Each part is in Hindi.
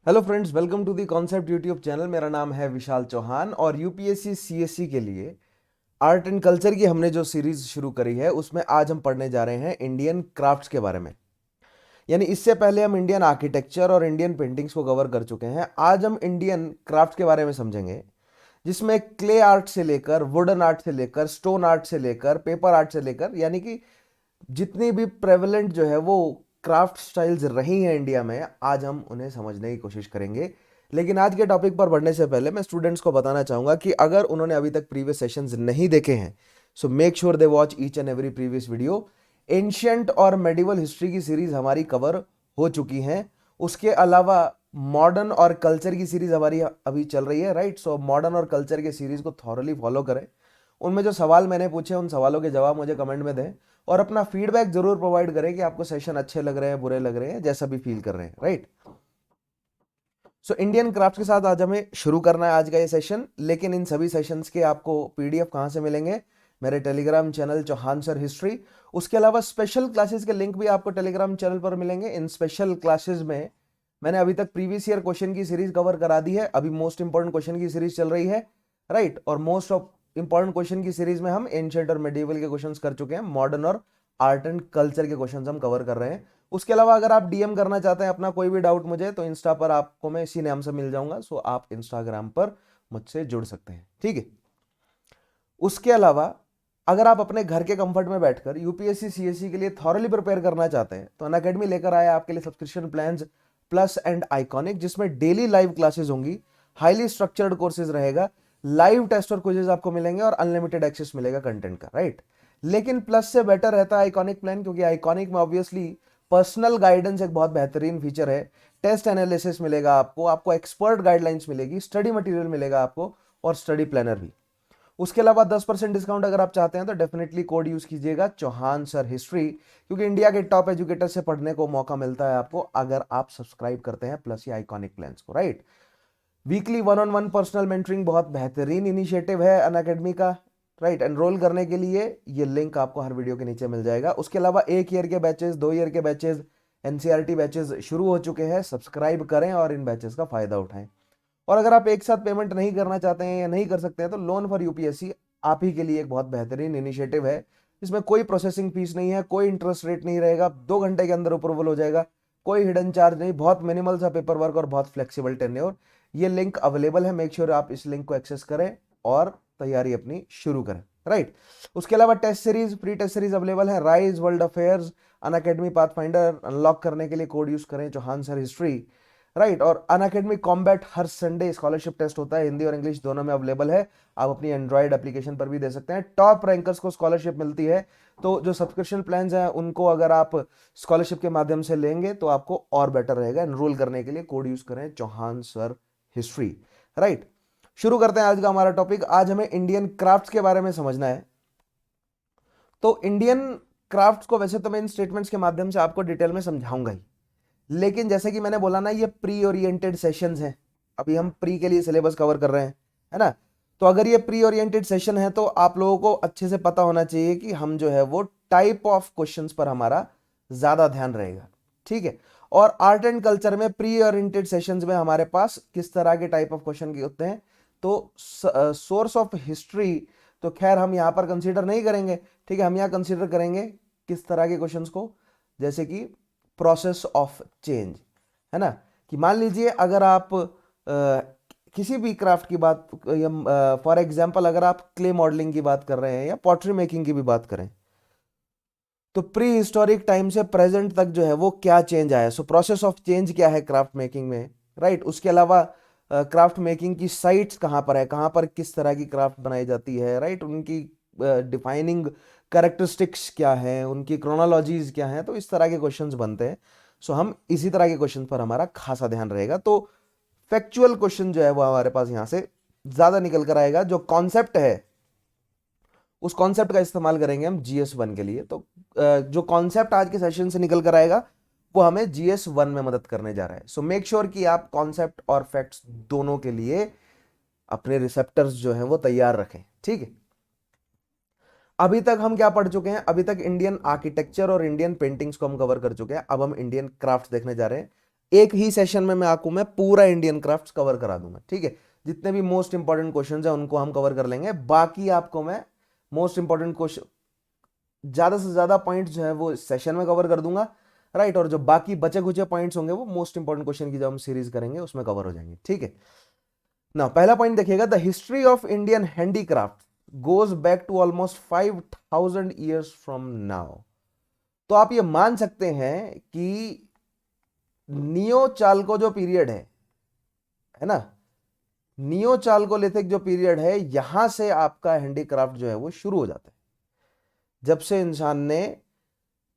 Hello friends, welcome to the concept YouTube channel. मेरा नाम है विशाल चौहान और यूपीएससी सीएससी के लिए आर्ट एंड कल्चर की हमने जो सीरीज शुरू करी है उसमें आज हम पढ़ने जा रहे हैं इंडियन क्राफ्ट्स के बारे में। यानी इससे पहले हम इंडियन आर्किटेक्चर और इंडियन पेंटिंग्स को कवर कर चुके हैं। आज हम इंडियन क्राफ्ट के बारे में समझेंगे, जिसमें क्ले आर्ट से लेकर वुडन आर्ट से लेकर स्टोन आर्ट से लेकर पेपर आर्ट से लेकर यानी कि जितनी भी प्रेवलेंट जो है वो क्राफ्ट स्टाइल्स रही हैं इंडिया में, आज हम उन्हें समझने की कोशिश करेंगे। लेकिन आज के टॉपिक पर बढ़ने से पहले मैं स्टूडेंट्स को बताना चाहूंगा कि अगर उन्होंने अभी तक प्रीवियस सेशंस नहीं देखे हैं, so make sure they watch each and every previous video. Ancient और मेडिवल हिस्ट्री की सीरीज हमारी कवर हो चुकी हैं। उसके अलावा मॉडर्न और कल्चर की सीरीज हमारी अभी चल रही है, राइट। सो मॉडर्न और कल्चर की सीरीज को थॉरली फॉलो करें। उनमें जो सवाल मैंने पूछे उन सवालों के जवाब मुझे कमेंट में दें और अपना फीडबैक जरूर प्रोवाइड करें कि आपको सेशन अच्छे लग रहे हैं, बुरे लग रहे हैं, जैसा भी फील कर रहे हैं, राइट। सो इंडियन क्राफ्ट के साथ आज हमें शुरू करना है आज का ये सेशन। लेकिन इन सभी सेशंस के आपको पीडीएफ कहाँ से मिलेंगे? मेरे Telegram channel Chauhan sir history. उसके अलावा स्पेशल क्लासेस के लिंक भी आपको टेलीग्राम चैनल पर मिलेंगे। इन स्पेशल क्लासेस में मैंने अभी तक प्रीवियस ईयर क्वेश्चन की सीरीज कवर करा दी है। अभी मोस्ट इंपॉर्टेंट क्वेश्चन की सीरीज चल रही है, राइट। और मोस्ट ऑफ इंपॉर्टेंट क्वेश्चन की सीरीज में हम एंशिएंट और मेडिवल के क्वेश्चंस कर चुके हैं। मॉडर्न और आर्ट एंड कल्चर के क्वेश्चंस हम कवर कर रहे हैं। उसके अलावा अगर आप डीएम करना चाहते हैं अपना कोई भी डाउट मुझे, तो इंस्टा पर आपको मैं इसी नाम से मिल जाऊंगा। सो आप इंस्टाग्राम पर मुझसे जुड़ सकते हैं, ठीक है। उसके अलावा अगर आप अपने घर के कंफर्ट में बैठकर यूपीएससी सीएससी के लिए थॉरली प्रिपेयर करना चाहते हैं, तो अनअकैडमी लेकर आया आपके लिए subscription plans plus and iconic, जिसमें डेली लाइव क्लासेस होंगी, हाईली स्ट्रक्चर्ड कोर्सेज रहेगा, लाइव टेस्ट और क्विजेज आपको मिलेंगे और अनलिमिटेड एक्सेस मिलेगा कंटेंट का, राइट। लेकिन प्लस से बेटर रहता है आइकॉनिक प्लान, क्योंकि आइकॉनिक में ऑब्वियसली पर्सनल गाइडेंस एक बहुत बेहतरीन फीचर है। टेस्ट एनालिसिस मिलेगा आपको एक्सपर्ट गाइडलाइंस मिलेगी, स्टडी मटेरियल मिलेगा आपको और स्टडी प्लानर भी। उसके अलावा 10% डिस्काउंट अगर आप चाहते हैं तो डेफिनेटली कोड यूज कीजिएगा चौहान सर हिस्ट्री, क्योंकि इंडिया के टॉप एजुकेटर से पढ़ने को मौका मिलता है आपको अगर आप सब्सक्राइब करते हैं प्लस ये आइकॉनिक प्लान्स को, right. Weekly one on one personal mentoring बहुत बेहतरीन इनिशिएटिव है अनअकैडमी का, राइट। एनरोल करने के लिए ये लिंक आपको हर वीडियो के नीचे मिल जाएगा। उसके अलावा 1 ईयर के बैचेस, 2 ईयर के बैचेस, एनसीईआरटी बैचेस शुरू हो चुके हैं। सब्सक्राइब करें और इन बैचेस का फायदा उठाएं। और अगर आप एक साथ पेमेंट नहीं करना चाहते हैं या नहीं कर सकते हैं, तो लोन फॉर यूपीएससी आप ही के लिए एक बहुत बेहतरीन इनिशिएटिव है। इसमें कोई प्रोसेसिंग फीस नहीं है, कोई इंटरेस्ट रेट नहीं रहेगा, 2 घंटे के अंदर अप्रूवल हो जाएगा, कोई हिडन चार्ज नहीं, बहुत मिनिमल सा पेपर वर्क और बहुत फ्लेक्सिबल टेन्योर। ये लिंक अवेलेबल है, मेक श्योर आप इस लिंक को एक्सेस करें और तैयारी अपनी शुरू करें, राइट। उसके अलावा test series, pre test series available है, Rise, world affairs, Unacademy, Pathfinder. Unlock करने के लिए कोड यूज करें चौहान सर हिस्ट्री, राइट। और अनअकैडमी कॉम्बैट हर संडे स्कॉलरशिप टेस्ट होता है, हिंदी और इंग्लिश दोनों में अवेलेबल है। आप अपनी एंड्रॉइड एप्लीकेशन पर भी दे सकते हैं। टॉप रैंकर्स को स्कॉलरशिप मिलती है, तो जो सब्सक्रिप्शन प्लान्स हैं उनको अगर आप स्कॉलरशिप के माध्यम से लेंगे तो आपको और बेटर रहेगा। एनरोल करने के लिए कोड यूज करें चौहान सर हिस्ट्री, राइट। शुरू करते हैं आज का हमारा टॉपिक। आज हमें इंडियन क्राफ्ट्स के बारे में समझना है। तो इंडियन क्राफ्ट्स को वैसे तो मैं इन स्टेटमेंट्स के माध्यम से आपको डिटेल में समझाऊंगा ही, लेकिन जैसे कि मैंने बोला ना, ये प्री ओरिएंटेड सेशंस हैं। अभी हम प्री के लिए सिलेबस कवर कर रहे हैं, है ना। तो अगर ये प्री ओरिएंटेड सेशन है तो आप लोगों को अच्छे से पता होना चाहिए कि हम जो है वो टाइप ऑफ क्वेश्चंस पर हमारा ज्यादा ध्यान रहेगा, ठीक है। और आर्ट एंड कल्चर में प्री ओरिएंटेड सेशंस में हमारे पास किस तरह के टाइप ऑफ क्वेश्चन के होते हैं, तो सोर्स ऑफ हिस्ट्री तो खैर हम यहां पर कंसीडर नहीं करेंगे, ठीक है। हम यहां कंसीडर करेंगे किस तरह के क्वेश्चंस को, जैसे कि प्रोसेस ऑफ चेंज, है ना। कि मान लीजिए अगर आप किसी भी क्राफ्ट की बात, फॉर एग्जांपल अगर आप क्ले मॉडलिंग की बात कर रहे हैं या पॉटरी मेकिंग की भी बात करें, तो प्री हिस्टोरिक टाइम से प्रेजेंट तक जो है वो क्या चेंज आया, सो प्रोसेस ऑफ चेंज क्या है क्राफ्ट मेकिंग में, राइट। उसके अलावा क्राफ्ट मेकिंग की साइट्स कहाँ पर है, कहाँ पर किस तरह की क्राफ्ट बनाई जाती है, राइट। उनकी डिफाइनिंग कैरेक्टरिस्टिक्स क्या है, उनकी क्रोनोलॉजीज क्या है, तो इस तरह के क्वेश्चंस बनते हैं। सो हम इसी तरह के क्वेश्चन पर हमारा खासा ध्यान रहेगा। तो फैक्चुअल क्वेश्चन जो है वो हमारे पास यहाँ से ज्यादा निकल कर आएगा। जो कॉन्सेप्ट है उस कॉन्सेप्ट का इस्तेमाल करेंगे हम GS1 के लिए। तो जो कॉन्सेप्ट आज के सेशन से निकल कर आएगा वो हमें GS1 में मदद करने जा रहा है। सो मेक श्योर कि आप कॉन्सेप्ट और फैक्ट्स दोनों के लिए अपने रिसेप्टर्स जो हैं वो तैयार रखें, ठीक है। अभी तक हम क्या पढ़ चुके हैं? अभी तक इंडियन आर्किटेक्चर और इंडियन पेंटिंग्स को हम कवर कर चुके हैं। अब हम इंडियन क्राफ्ट देखने जा रहे हैं। एक ही सेशन में मैं पूरा इंडियन क्राफ्ट्स कवर करा दूंगा, ठीक है। जितने भी मोस्ट इंपॉर्टेंट क्वेश्चंस हैं उनको हम कवर कर लेंगे, बाकी आपको मैं मोस्ट इंपॉर्टेंट क्वेश्चन ज्यादा से ज्यादा पॉइंट जो है वो सेशन में कवर कर दूंगा, राइट। और जो बाकी बचे खुचे पॉइंट्स होंगे वो मोस्ट इंपॉर्टेंट क्वेश्चन की जब हम सीरीज करेंगे उसमें कवर हो जाएंगे, ठीक है ना। पहला पॉइंट देखिएगा, the history of Indian handicraft goes back to almost 5000 years from now. तो आप ये मान सकते हैं कि नियो चालको जो पीरियड है ना, नियो चालकोलिथिक जो पीरियड है, यहां से आपका हैंडीक्राफ्ट जो है वो शुरू हो जाता है। जब से इंसान ने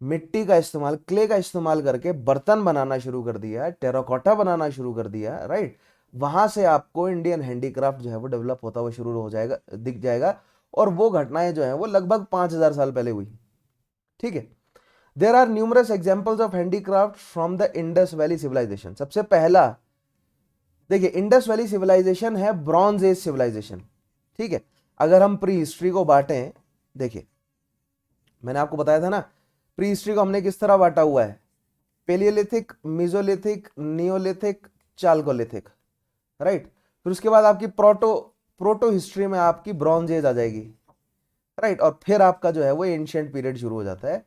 मिट्टी का इस्तेमाल, क्ले का इस्तेमाल करके बर्तन बनाना शुरू कर दिया, टेराकोटा बनाना शुरू कर दिया, राइट, वहां से आपको इंडियन हैंडीक्राफ्ट जो है वो डेवलप होता हुआ शुरू हो जाएगा, दिख जाएगा। और वो घटनाएं जो है वो लगभग 5000 साल पहले हुई, ठीक है। There are numerous examples of handicraft from the Indus valley civilisation. सबसे पहला देखिए, इंडस वैली सिविलाइजेशन है ब्रॉन्ज एज सिविलाइजेशन, ठीक है। अगर हम प्री हिस्ट्री को बांटें, देखिए मैंने आपको बताया था ना, प्री हिस्ट्री को हमने किस तरह बांटा हुआ है, palaeolithic, mesolithic, neolithic, chalcolithic, right. फिर उसके बाद आपकी प्रोटो हिस्ट्री में आपकी ब्रॉन्ज एज आ जाएगी, राइट। और फिर आपका जो है वो एंशिएंट पीरियड शुरू हो जाता है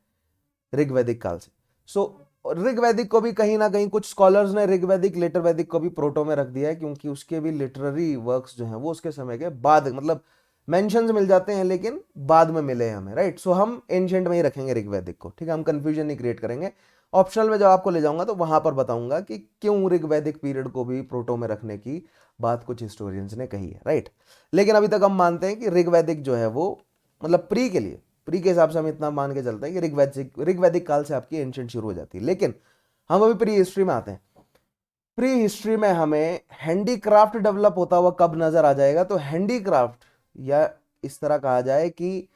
ऋग्वैदिक काल से। सो ऋग्वैदिक को भी कहीं ना कहीं कुछ स्कॉलर्स ने ऋग्वैदिक लेटर वैदिक को भी प्रोटो में रख दिया है, क्योंकि उसके भी लिटरेरी वर्क्स जो हैं वो उसके समय के बाद, मतलब मेंशंस मिल जाते हैं लेकिन बाद में मिले हमें, राइट। सो हम एंशिएंट में ही रखेंगे ऋग्वैदिक को, ठीक है। हम कंफ्यूजन नहीं क्रिएट करेंगे। ऑप्शनल में जब आपको ले जाऊंगा तो वहां पर बताऊंगा कि क्यों ऋग्वैदिक पीरियड को भी प्रोटो में रखने की बात कुछ हिस्टोरियंस ने कही है, राइट। लेकिन अभी तक हम मानते हैं कि ऋग्वैदिक जो है वो, मतलब प्री के लिए, प्री के हिसाब से हम इतना मान के चलते हैं कि ऋग्वैदिक काल से आपकी एंशिएंट शुरू हो जाती है। लेकिन हम अभी प्री हिस्ट्री में आते हैं। प्री हिस्ट्री में हमें हैंडीक्राफ्ट डेवलप होता हुआ कब नजर आ जाएगा, तो हैंडीक्राफ्ट, या इस तरह कहा जाए कि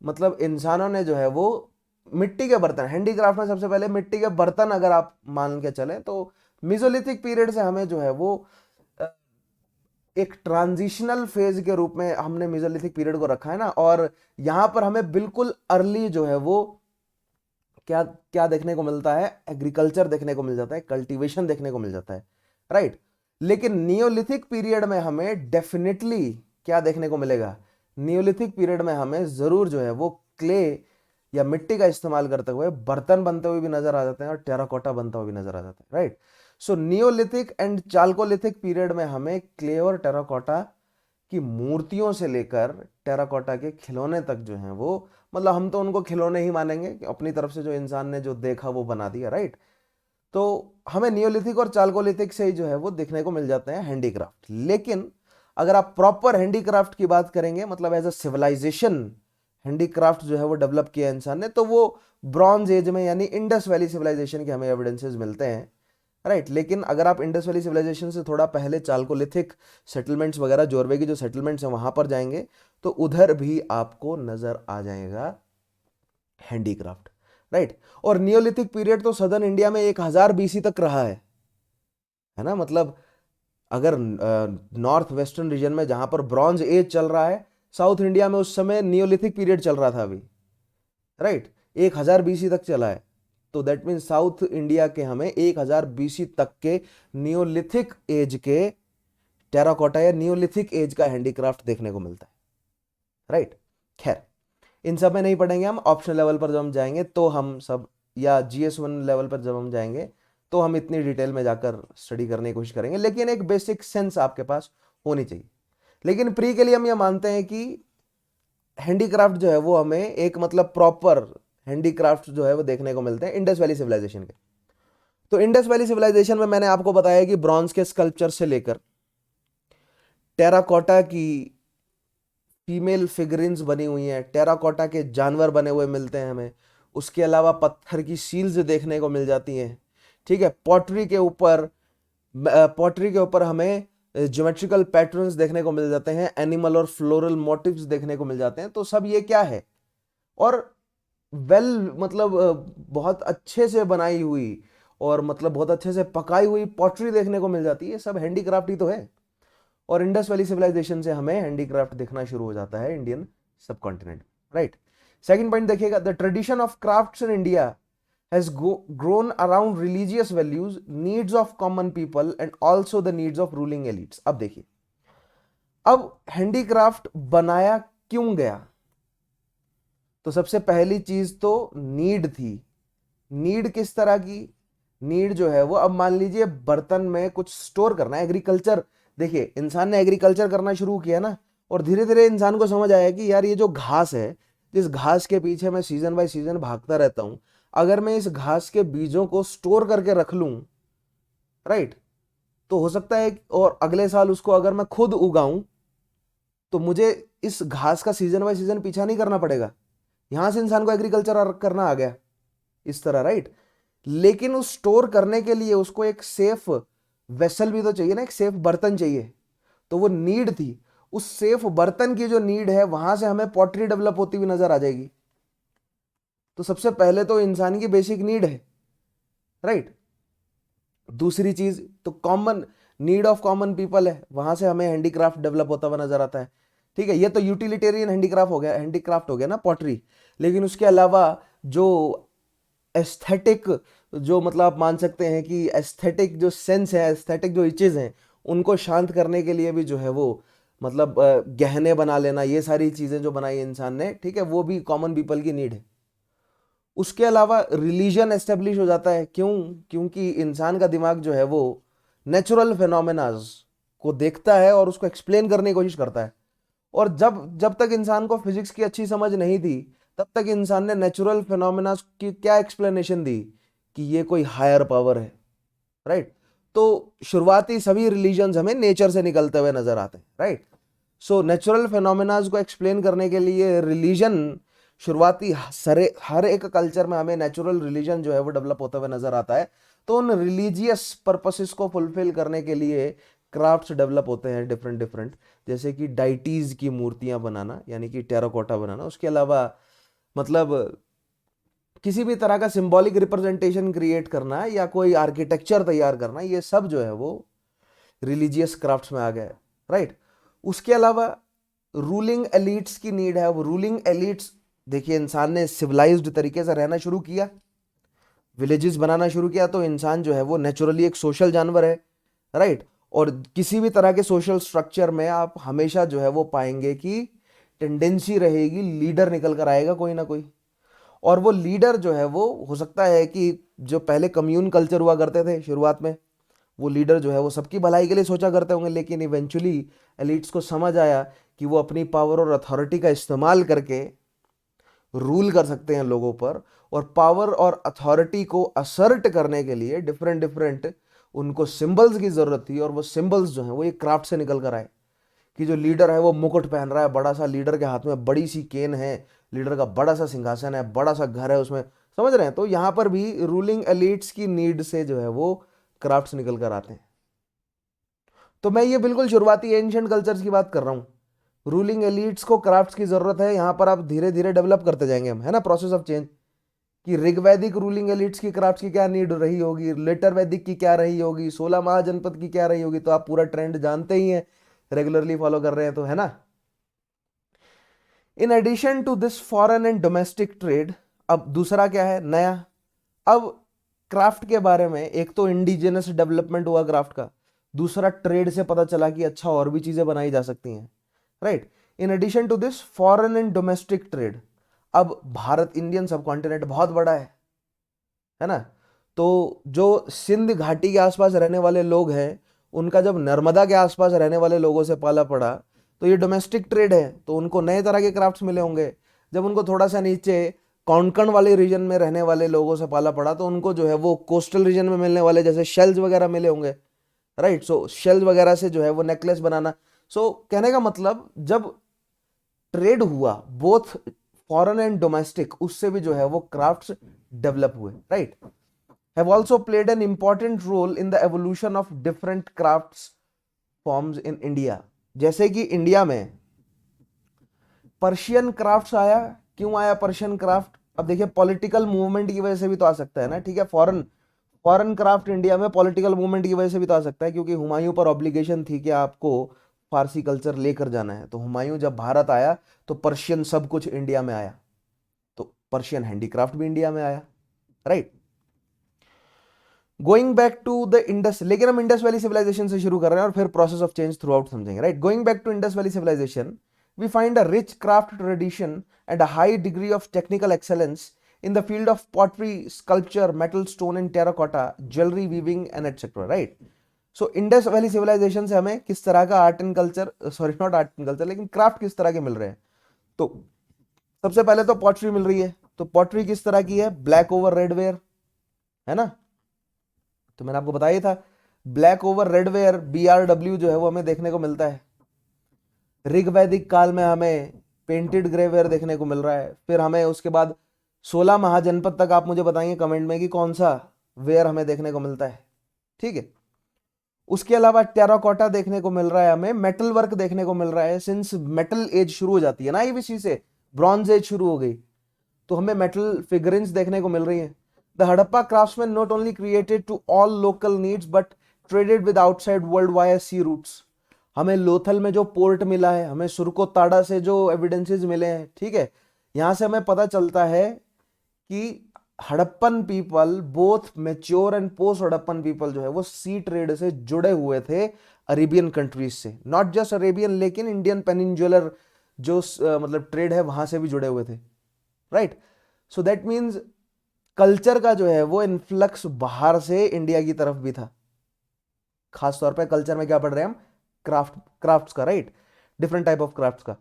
मतलब इंसानों ने जो है वो मिट्टी के बर्तन, हैंडीक्राफ्ट में सबसे पहले मिट्टी के बर्तन अगर आप मान के चलें तो मीजोलिथिक पीरियड से हमें जो है वो एक ट्रांजिशनल फेज के रूप में हमने मीजोलिथिक पीरियड को रखा है ना। और यहां पर हमें बिल्कुल अर्ली जो है वो क्या क्या देखने को मिलता है, एग्रीकल्चर देखने को मिल जाता है, कल्टीवेशन देखने को मिल जाता है, राइट। लेकिन नियोलिथिक पीरियड में हमें डेफिनेटली क्या देखने को मिलेगा, नियोलिथिक पीरियड में हमें जरूर जो है वो क्ले या मिट्टी का इस्तेमाल करते हुए बर्तन बनते हुए भी नजर आ जाते हैं और टेराकोटा बनता हुआ भी नजर आ जाता है, right. So Neolithic and Chalcolithic period में हमें क्ले और टेराकोटा की मूर्तियों से लेकर टेराकोटा के खिलौने तक जो हैं वो, मतलब हम तो उनको खिलौने ही मानेंगे कि अपनी तरफ से जो इंसान ने जो देखा वो बना दिया, राइट। तो हमें नियोलिथिक और चालकोलिथिक से ही जो है वो देखने को मिल जाते हैं हैंडीक्राफ्ट। लेकिन अगर आप प्रॉपर हैंडीक्राफ्ट की बात करेंगे, मतलब एज अ सिविलाइजेशन हैंडीक्राफ्ट जो है वो डेवलप किया इंसान ने, तो वो ब्रॉन्ज एज में यानी इंडस वैली सिविलाइजेशन के हमें एविडेंसेस मिलते हैं, राइट। लेकिन अगर आप इंडस वैली सिविलाइजेशन से थोड़ा पहले चालकोलिथिक सेटलमेंट्स वगैरह, जोरवे की जो सेटलमेंट्स हैं वहां पर जाएंगे तो उधर भी आपको नजर आ जाएगा हैंडीक्राफ्ट, राइट। और नियोलिथिक पीरियड तो सदर्न इंडिया में 1000 बीसी तक रहा है ना। मतलब अगर नॉर्थ वेस्टर्न रीजन में जहां पर ब्रॉन्ज एज चल रहा है, साउथ इंडिया में उस समय नियोलिथिक पीरियड चल रहा था अभी, राइट, 1000 बीसी तक चला है। तो दैट मीन साउथ इंडिया के हमें 1000 बीसी तक के नियोलिथिक एज के टेराकोटा या नियोलिथिक एज का हैंडीक्राफ्ट देखने को मिलता है, राइट। खैर, इन सब में नहीं पढ़ेंगे हम, ऑप्शनल लेवल पर जब हम जाएंगे तो हम सब, या GS1 लेवल पर जब हम जाएंगे तो हम इतनी डिटेल में जाकर स्टडी करने की कोशिश करेंगे। लेकिन एक बेसिक सेंस आपके पास होनी चाहिए। लेकिन प्री के लिए हम ये मानते हैं कि हैंडीक्राफ्ट जो है वो हमें एक, मतलब प्रॉपर हैंडीक्राफ्ट जो है वो देखने को मिलते हैं इंडस वैली सिविलाइजेशन के। तो इंडस वैली सिविलाइजेशन में मैंने आपको बताया कि ब्रॉन्ज के स्कल्पचर से लेकर टेराकोटा की फीमेल फिगरिन्स बनी हुई हैं, टेराकोटा के जानवर बने हुए मिलते हैं हमें, उसके अलावा पत्थर की सील्स देखने को मिल जाती हैं, ठीक है। पॉटरी के ऊपर हमें ज्योमेट्रिकल पैटर्न्स देखने को मिल जाते हैं, एनिमल और फ्लोरल मोटिव्स देखने को मिल जाते हैं। तो सब ये क्या है, और मतलब बहुत अच्छे से बनाई हुई और मतलब बहुत अच्छे से पकाई हुई पॉटरी देखने को मिल जाती है। सब हैंडीक्राफ्ट ही तो है। और इंडस वैली सिविलाइजेशन से हमें हैंडीक्राफ्ट दिखना शुरू हो जाता है Indian subcontinent, right. Second point देखिएगा, the tradition of crafts in India has grown around religious values, needs of common people and also the needs of ruling elites. अब देखिए, अब हैंडीक्राफ्ट बनाया क्यों गया? तो सबसे पहली चीज तो नीड थी। नीड किस तरह की? नीड जो है वो, अब मान लीजिए बर्तन में कुछ स्टोर करना है, एग्रीकल्चर। देखिए, इंसान ने एग्रीकल्चर करना शुरू किया ना, और धीरे धीरे इंसान को समझ आया कि यार ये जो घास है, जिस घास के पीछे मैं सीजन बाय सीजन भागता रहता हूं, अगर मैं इस घास के बीजों को स्टोर करके रख लूं, राइट, तो हो सकता है और अगले साल उसको अगर मैं खुद उगाऊं तो मुझे इस घास का सीजन बाय सीजन पीछा नहीं करना पड़ेगा। यहां से इंसान को एग्रीकल्चर करना आ गया इस तरह, राइट। लेकिन उस स्टोर करने के लिए उसको एक सेफ वेसल भी तो चाहिए ना, एक सेफ बर्तन चाहिए। तो वो नीड थी, उस सेफ बर्तन की जो नीड है, वहां से हमें पॉटरी डेवलप होती हुई नजर आ जाएगी। तो सबसे पहले तो इंसान की बेसिक नीड है, राइट। दूसरी चीज तो common need of common people है, वहां से हमें हैंडीक्राफ्ट डेवलप होता हुआ नजर आता है। ठीक है, ये तो यूटिलिटेरियन हैंडीक्राफ्ट हो गया, हैंडीक्राफ्ट हो गया ना, पॉटरी। लेकिन उसके अलावा जो एस्थेटिक, जो मतलब आप मान सकते हैं कि एस्थेटिक जो सेंस है, एस्थेटिक जो इचेज हैं, उनको शांत करने के लिए भी जो है वो मतलब गहने बना लेना, ये सारी चीजें जो बनाई इंसान ने, ठीक है, वो भी कॉमन पीपल की नीड है। उसके अलावा रिलीजन एस्टेब्लिश हो जाता है। क्यों? क्योंकि इंसान का दिमाग जो है वो नेचुरल फिनोमेनाज को देखता है और उसको एक्सप्लेन करने की कोशिश करता है। और जब जब तक इंसान को फिजिक्स की अच्छी समझ नहीं थी, तब तक इंसान ने नेचुरल फिनोमेना की क्या एक्सप्लेनेशन दी? कि ये कोई हायर पावर है, राइट। तो शुरुआती सभी रिलीजन्स हमें नेचर से निकलते हुए नजर आते हैं, राइट। सो नेचुरल फिनोमेनाज को एक्सप्लेन करने के लिए रिलीजन शुरुआती सरे हर एक कल्चर में हमें नेचुरल रिलीजन जो है वो डेवलप होता हुआ नजर आता है। तो उन रिलीजियस पर्पसेस को फुलफिल करने के लिए क्राफ्ट्स डेवलप होते हैं डिफरेंट डिफरेंट, जैसे कि डाइटीज की मूर्तियां बनाना, यानी कि टेराकोटा बनाना। उसके अलावा मतलब किसी भी तरह का सिंबॉलिक रिप्रेजेंटेशन क्रिएट करना या कोई आर्किटेक्चर तैयार करना, ये सब जो है वो रिलीजियस क्राफ्ट्स में आ गया है, राइट। उसके अलावा रूलिंग एलिट्स की नीड है। वो रूलिंग एलिट्स, देखिए, इंसान ने सिविलाइज्ड तरीके से रहना शुरू किया, विलेजेस बनाना शुरू किया, तो इंसान जो है वो नेचुरली एक सोशल जानवर है, राइट। और किसी भी तरह के सोशल स्ट्रक्चर में आप हमेशा जो है वो पाएंगे कि टेंडेंसी रहेगी, लीडर निकल कर आएगा कोई ना कोई। और वो लीडर जो है वो हो सकता है कि जो पहले कम्यून कल्चर हुआ करते थे शुरुआत में, वो लीडर जो है वो सबकी भलाई के लिए सोचा करते होंगे, लेकिन इवेंचुअली एलिट्स को समझ आया कि वो अपनी पावर और अथॉरिटी का इस्तेमाल करके रूल कर सकते हैं लोगों पर। और पावर और अथॉरिटी को असर्ट करने के लिए डिफरेंट डिफरेंट उनको सिंबल्स की जरूरत थी, और वो सिंबल्स जो हैं वो ये क्राफ्ट से निकल कर आए। कि जो लीडर है वो मुकुट पहन रहा है बड़ा सा, लीडर के हाथ में बड़ी सी केन है, लीडर का बड़ा सा सिंहासन है, बड़ा सा घर है उसमें, समझ रहे हैं। तो यहां पर भी रूलिंग एलिट्स की नीड से जो है वो क्राफ्ट्स निकल कर आते हैं। तो मैं ये बिल्कुल शुरुआती एंशिएंट कल्चर्स की बात कर रहा हूँ। रूलिंग एलिट्स को क्राफ्ट्स की जरूरत है, यहां पर आप धीरे धीरे डेवलप करते जाएंगे हम, है ना, प्रोसेस ऑफ चेंज। कि ऋग्वैदिक रूलिंग एलिट्स की क्राफ्ट्स की क्या नीड रही होगी, लेटर वैदिक की क्या रही होगी, 16 महाजनपद की क्या रही होगी, तो आप पूरा ट्रेंड जानते ही हैं, रेगुलरली फॉलो कर रहे हैं तो, है ना। In addition to this foreign and domestic trade, अब दूसरा क्या है नया? अब क्राफ्ट के बारे में एक तो इंडिजिनस डेवलपमेंट हुआ क्राफ्ट का, दूसरा ट्रेड से पता चला कि अच्छा और भी चीजें बनाई जा सकती हैं, right. In addition to this foreign and domestic trade, अब भारत, इंडियन सब कॉन्टिनेंट बहुत बड़ा है ना। तो जो सिंध घाटी के आसपास रहने वाले लोग हैं, उनका जब नर्मदा के आसपास रहने वाले लोगों से पाला पड़ा, तो ये डोमेस्टिक ट्रेड है, तो उनको नए तरह के क्राफ्ट्स मिले होंगे। जब उनको थोड़ा सा नीचे कोंकण वाले रीजन में रहने वाले लोगों से पाला पड़ा, तो उनको जो है वो कोस्टल रीजन में मिलने वाले जैसे शेल्स वगैरह मिले होंगे, राइट। सो शेल्स वगैरह से जो है वो नेकलेस बनाना। सो कहने का मतलब, जब ट्रेड हुआ बोथ फॉरेन एंड डोमेस्टिक, उससे भी जो है वो क्राफ्ट्स डेवलप हुए, right. have also played an important role in the evolution of different crafts forms in India। जैसे कि इंडिया में पर्शियन क्राफ्ट्स आया। क्यों आया पर्शियन क्राफ्ट? अब देखिए, पॉलिटिकल मूवमेंट की वजह से भी तो आ सकता है ना, ठीक है। फॉरेन फॉरेन क्राफ्ट इंडिया में पॉलिटिकल मूवमेंट की वजह से भी तो आ सकता है, क्योंकि हुमायूं पर ऑब्लिगेशन थी कि आपको फारसी कल्चर लेकर जाना है। तो हुमायूं जब भारत आया तो पर्शियन सब कुछ इंडिया में आया, तो पर्शियन हैंडीक्राफ्ट भी इंडिया में आया, right. Going back to the Indus, लेकिन हम इंडस वैली सिविलाइजेशन से शुरू कर रहे हैं और फिर process of change throughout समझेंगे, right. Going back to Indus valley civilisation, we find a rich craft tradition and a high degree of technical excellence in the field of pottery, sculpture, metal, stone and terracotta, jewelry, weaving and etc. right? So Indus valley civilisation से हमें किस तरह का art and culture, sorry not art and culture, लेकिन क्राफ्ट किस तरह के मिल रहे हैं। तो सबसे पहले तो पॉटरी मिल रही है। तो पॉटरी किस तरह की है, ब्लैक ओवर रेड वेयर, है ना। तो मैंने आपको बताया था black over red where BRW जो है वो हमें देखने को मिलता है। ऋग वैदिक काल में हमें पेंटेड ग्रे वेयर देखने को मिल रहा है। फिर हमें उसके बाद 16 महाजनपद तक आप मुझे बताइए कमेंट में कि कौन सा वेयर हमें देखने को मिलता है, ठीक है। उसके अलावा टेराकोटा देखने को मिल रहा है, हमें मेटल वर्क देखने को मिल रहा है। सिंस मेटल एज शुरू हो जाती है ना आईवीसी से, ब्रॉन्ज एज शुरू हो गई, तो हमें मेटल फिगरिंग्स देखने को मिल रही है। The Harappa craftsman not only created to all local needs but traded with outside world via sea routes. हमें लोथल में जो पोर्ट मिला है, हमें सुरकोताड़ा से जो एविडेंसेस मिले हैं, ठीक है, यहां से हमें पता चलता है कि Harappan people, both mature and post Harappan people जो है वो सी ट्रेड से जुड़े हुए थे अरेबियन कंट्रीज से। नॉट जस्ट अरेबियन, लेकिन इंडियन पेनिनजुलर जो मतलब ट्रेड है वहां से भी जुड़े हुए थे, right. So that means culture का जो है वो इन्फ्लक्स बाहर से इंडिया की तरफ भी था। खासतौर पे कल्चर में क्या पढ़ रहे हैं हम, क्राफ्ट्स का, right, different type of crafts का।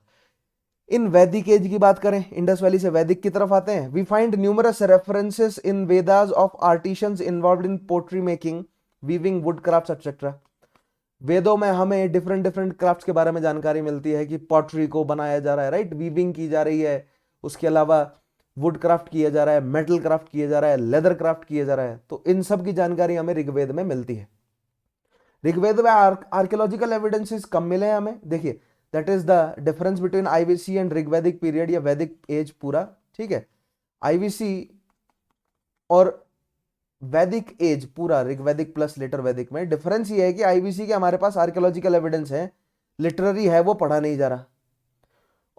इन वैदिक एज की बात करें, इंडस वैली से वैदिक की तरफ आते हैं। We find numerous references in Vedas of artisans involved in pottery making, weaving, wood crafts etcetera. वेदों में हमें डिफरेंट डिफरेंट क्राफ्ट्स के बारे में जानकारी मिलती है कि पॉटरी को बनाया जा रहा है, राइट, वीविंग की जा रही है। उसके अलावा वुड क्राफ्ट किया जा रहा है, मेटल क्राफ्ट किया जा रहा है, लेदर क्राफ्ट किया जा रहा है। तो इन सब की जानकारी हमें ऋग्वेद में मिलती है। ऋग्वेद में आर्कियोलॉजिकल एविडेंसेस कम मिले हैं हमें, देखिए that is the difference between IVC and Rigvedic period या वैदिक एज पूरा, ठीक है। आईवीसी और वैदिक एज पूरा, ऋग्वैदिक प्लस लेटर वैदिक में डिफरेंस ये है कि आईवीसी के हमारे पास आर्कियोलॉजिकल एविडेंस है, लिटरेरी है वो पढ़ा नहीं जा रहा,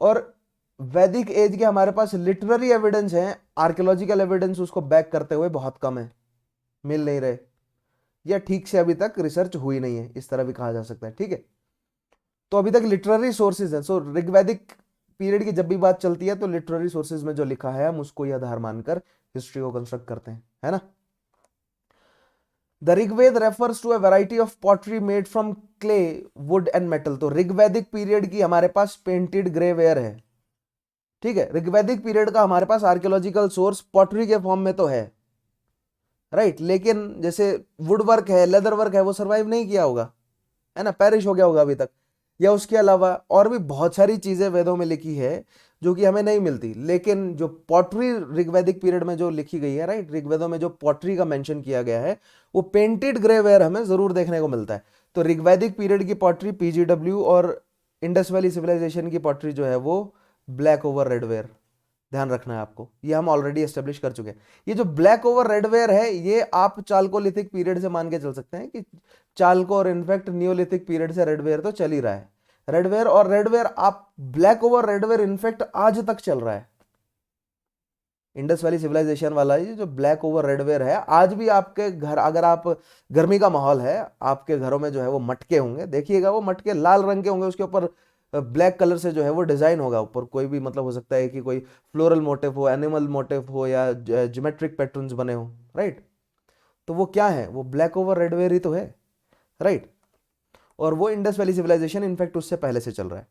और वैदिक एज के हमारे पास लिटरेरी एविडेंस है, आर्कियोलॉजिकल एविडेंस उसको बैक करते हुए बहुत कम है, मिल नहीं रहे, या ठीक से अभी तक रिसर्च हुई नहीं है, इस तरह भी कहा जा सकता है, ठीक है। तो अभी तक लिटरेरी सोर्सेज है। सो ऋग्वैदिक पीरियड की जब भी बात चलती है तो लिटरेरी सोर्सेज में जो लिखा है हम उसको ही आधार मानकर हिस्ट्री को कंस्ट्रक्ट करते हैं, है ना। The Rigveda refers to a variety of pottery made from clay, wood and metal. तो ऋग्वैदिक पीरियड की हमारे पास पेंटेड ग्रे वेयर है, ठीक है। ऋग्वैदिक पीरियड का हमारे पास आर्कियोलॉजिकल सोर्स पॉटरी के फॉर्म में तो है, राइट, लेकिन जैसे वुड वर्क है, लेदर वर्क है, वो सर्वाइव नहीं किया होगा, है ना, पेरिश हो गया होगा अभी तक। या उसके अलावा और भी बहुत सारी चीजें वेदों में लिखी है जो कि हमें नहीं मिलती, लेकिन जो पॉटरी ऋग्वैदिक पीरियड में जो लिखी गई है, राइट, ऋग्वेदों में जो पॉटरी का मेंशन किया गया है वो पेंटेड ग्रे वेयर हमें जरूर देखने को मिलता है। तो ऋग्वैदिक पीरियड की पॉटरी PGW और इंडस वैली सिविलाइजेशन की पॉटरी जो है वो ब्लैक ओवर रेड वेयर, ध्यान रखना है आपको, ये हम ऑलरेडी एस्टेब्लिश कर चुके हैं। ये जो ब्लैक ओवर रेड वेयर है ये आप चालकोलिथिक पीरियड से मान के चल सकते हैं कि चालको और इनफैक्ट नियोलिथिक पीरियड से रेड वेयर तो चल ही रहा है। रेड वेयर और रेड वेयर आप black over red where in fact आज तक चल रहा है। इंडस वैली सिविलाइजेशन वाला ये जो ब्लैक ओवर रेड वेयर है आज भी आपके घर, अगर आप गर्मी का माहौल है आपके घरों में जो है वो मटके होंगे, देखिएगा वो मटके लाल रंग के होंगे, उसके ऊपर ब्लैक कलर से जो है वो डिजाइन होगा ऊपर, कोई भी मतलब हो सकता है कि कोई फ्लोरल मोटिव हो, एनिमल मोटिव हो या ज्योमेट्रिक पैटर्न्स बने हो, राइट। तो वो क्या है, वो ब्लैक ओवर रेड वेयर ही तो है, राइट। और वो इंडस वैली सिविलाइजेशन इनफैक्ट उससे पहले से चल रहा है,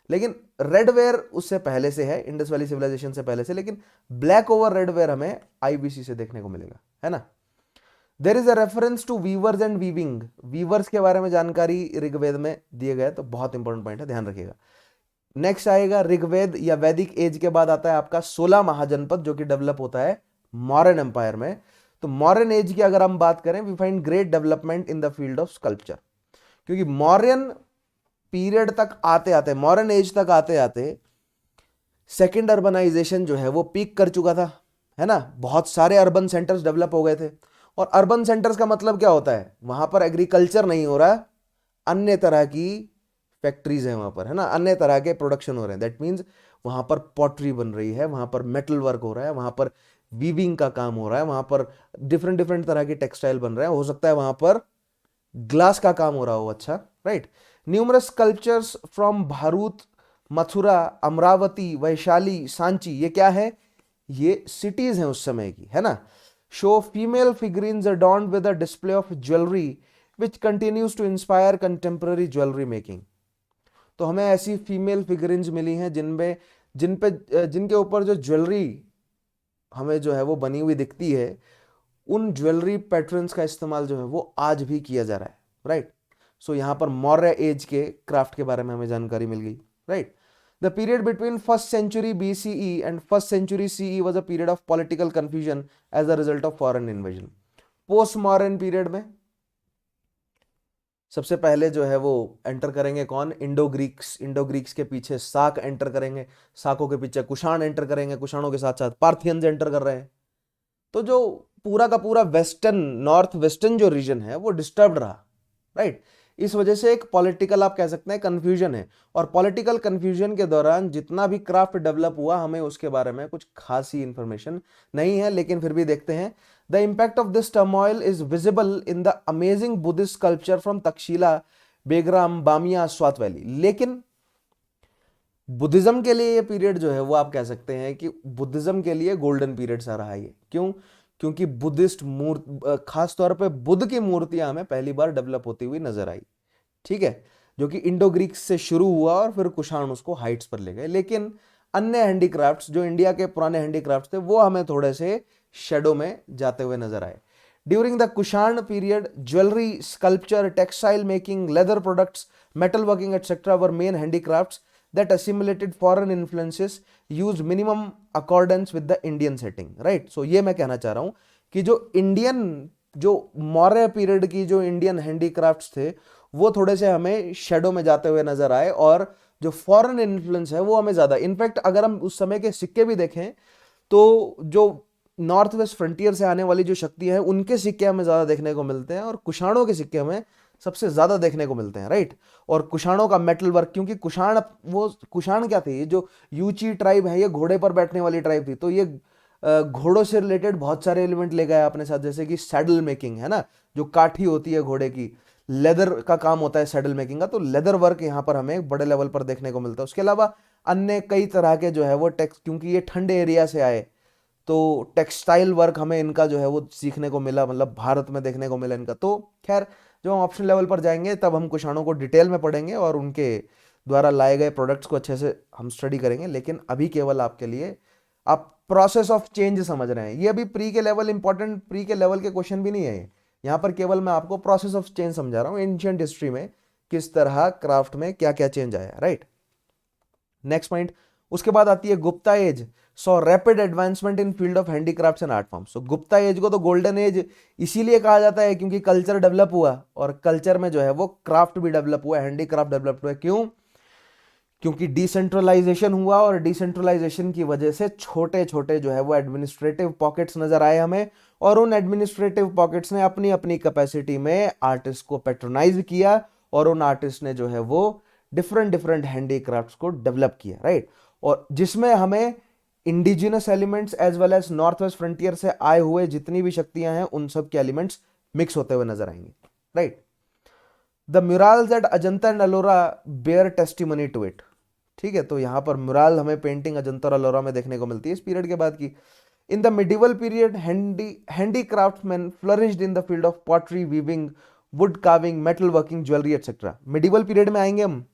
लेकिन रेड वेयर उससे पहले से है, इंडस वैली सिविलाइजेशन से पहले से, लेकिन ब्लैक ओवर रेड वेयर हमें आईबीसी से देखने को मिलेगा, है ना। There is a reference to weavers and weaving, weavers के बारे में जानकारी ऋग्वेद में दिए गए, तो बहुत इंपॉर्टेंट पॉइंट है, ध्यान रखिएगा। नेक्स्ट आएगा ऋग्वेद या वैदिक एज के बाद आता है आपका 16 महाजनपद जो कि डेवलप होता है मॉडर्न एम्पायर में। तो मॉडर्न एज की अगर हम बात करें, we find great development in the field of sculpture, क्योंकि मॉडर्न पीरियड तक आते आते, मॉडर्न एज तक आते आते सेकेंड अर्बनाइजेशन जो है वो पीक कर चुका था, है ना। बहुत सारे अर्बन सेंटर्स डेवलप हो गए थे, और अर्बन सेंटर्स का मतलब क्या होता है, वहां पर एग्रीकल्चर नहीं हो रहा, अन्य तरह की फैक्ट्रीज हैं वहां पर, है ना, अन्य तरह के प्रोडक्शन हो रहे हैं। दैट मीन्स वहां पर पॉटरी बन रही है, वहां पर मेटल वर्क हो रहा है, वहां पर वीविंग का काम हो रहा है, वहां पर डिफरेंट डिफरेंट तरह के टेक्सटाइल बन रहे हैं, हो सकता है वहां पर ग्लास का काम हो रहा हो। अच्छा, right. Numerous cultures from Bharhut, Mathura, Amravati, Vaishali, Sanchi, ये क्या है, ये सिटीज हैं उस समय की, है ना। Show female figurines adorned with a display of jewelry which continues to inspire contemporary jewelry making। तो हमें ऐसी फीमेल फिगरीन्स मिली हैं जिनके ऊपर जो ज्वेलरी हमें जो है वो बनी हुई दिखती है, उन ज्वेलरी पैटर्न्स का इस्तेमाल जो है वो आज भी किया जा रहा है, राइट। सो यहां पर मौर्य एज के क्राफ्ट के बारे में हमें जानकारी मिल गई, right. The period between first century BCE and first century CE was a period of political confusion as a result of foreign invasion. Post modern period में सबसे पहले जो है वो एंटर करेंगे कौन, इंडो ग्रीक्स। इंडो ग्रीक्स के पीछे साक एंटर करेंगे, साकों के पीछे कुषाण एंटर करेंगे, कुषाणों के साथ साथ पार्थियंस एंटर कर रहे हैं। तो जो पूरा का पूरा वेस्टर्न, नॉर्थ वेस्टर्न जो रीजन है वो डिस्टर्ब रहा, राइट। इस वजह से एक पॉलिटिकल, आप कह सकते हैं, कंफ्यूजन है। और पॉलिटिकल कंफ्यूजन के दौरान जितना भी क्राफ्ट डेवलप हुआ, हमें उसके बारे में कुछ खासी इंफॉर्मेशन नहीं है, लेकिन फिर भी देखते हैं। The impact of this turmoil is visible in the amazing Buddhist sculpture from Takshashila, Begram, Bamiyan, Swat valley. लेकिन बुद्धिज्म के लिए ये पीरियड जो है वो आप कह सकते हैं कि बुद्धिज्म के लिए गोल्डन पीरियड सा रहा ये। क्यों? क्योंकि बुद्धिस्ट खास तौर पे बुद्ध की मूर्तियां हमें पहली बार डेवलप होती हुई नजर आई, ठीक है, जो कि इंडो ग्रीक से शुरू हुआ और फिर कुषाण उसको हाइट्स पर ले गए। लेकिन अन्य हैंडीक्राफ्ट्स जो इंडिया के पुराने हैंडीक्राफ्ट्स थे वो हमें थोड़े से शेडो में जाते हुए नजर आए। During the Kushan period, jewellery, sculpture, textile making, leather products, metal working etcetera were main handicrafts that assimilated foreign influences used minimum accordance with the Indian setting, right? So ये मैं कहना चाह रहा हूं कि जो मौर्य पीरियड की जो इंडियन हैंडीक्राफ्ट्स थे वो थोड़े से हमें शेडो में जाते हुए नजर आए, और जो फॉरेन इन्फ्लुएंस है वो हमें ज्यादा। इनफैक्ट अगर हम उस समय के सिक्के भी देखें तो जो नॉर्थ वेस्ट फ्रंटियर से आने वाली जो शक्तियां हैं उनके सिक्के हमें ज्यादा देखने को मिलते हैं, और कुषाणों के सिक्के हमें सबसे ज्यादा देखने को मिलते हैं, राइट। और कुषाणों का मेटल वर्क, क्योंकि कुषाण क्या थे, ये जो यूची ट्राइब है ये घोड़े पर बैठने वाली ट्राइब थी, तो ये घोड़ों से रिलेटेड बहुत सारे एलिमेंट ले गए अपने साथ, जैसे कि सैडल मेकिंग, है ना, जो काठी होती है घोड़े की, लेदर का काम होता है सैडल मेकिंग का, तो लेदर वर्क यहाँ पर हमें बड़े लेवल पर देखने को मिलता है। उसके अलावा अन्य कई तरह के जो है वो टेक्स, क्योंकि ये ठंडे एरिया से आए तो टेक्सटाइल वर्क हमें इनका जो है वो सीखने को मिला, मतलब भारत में देखने को मिला इनका। तो खैर जब हम ऑप्शन लेवल पर जाएंगे तब हम कुषाणों को डिटेल में पढ़ेंगे और उनके द्वारा लाए गए प्रोडक्ट्स को अच्छे से हम स्टडी करेंगे। लेकिन अभी केवल आपके लिए आप प्रोसेस ऑफ चेंज समझ रहे हैं, ये अभी प्री के लेवल, इंपॉर्टेंट प्री के लेवल के क्वेश्चन भी नहीं है ये। यहाँ पर केवल मैं आपको प्रोसेस ऑफ चेंज समझा रहा हूँ, एंशिएंट हिस्ट्री में किस तरह क्राफ्ट में क्या क्या चेंज आया, राइट। नेक्स्ट पॉइंट, उसके बाद आती है Gupta age, so rapid advancement in field of handicrafts and art form. So Gupta age को तो गोल्डन एज इसीलिए कहा जाता है क्योंकि कल्चर डेवलप हुआ, और कल्चर में जो है वो क्राफ्ट भी डेवलप हुआ, हैंडीक्राफ्ट डेवलप हुआ। क्यों? क्योंकि डिसेंट्रलाइजेशन हुआ, और डिसेंट्रलाइजेशन की वजह से छोटे छोटे जो है वो एडमिनिस्ट्रेटिव पॉकेट्स नजर आए हमें, और उन एडमिनिस्ट्रेटिव पॉकेट्स ने अपनी अपनी कैपेसिटी में आर्टिस्ट को पैट्रोनाइज किया, और उन आर्टिस्ट ने जो है वो डिफरेंट डिफरेंट हैंडीक्राफ्ट्स को डेवलप किया, राइट। और जिसमें हमें indigenous elements as well as north west frontier से आए हुए जितनी भी शक्तियां हैं उन सब के एलिमेंट्स मिक्स होते हुए नजर आएंगे, right. The murals at Ajanta and Ellora bear testimony to it, ठीक है। तो यहां पर म्यूरल हमें पेंटिंग अजंता और अलोरा में देखने को मिलती है इस पीरियड के बाद की। In the medieval period handicraftsman flourished in the field of pottery, weaving, wood carving, metal working, jewellery etcetera. Medieval period में आएंगे हम,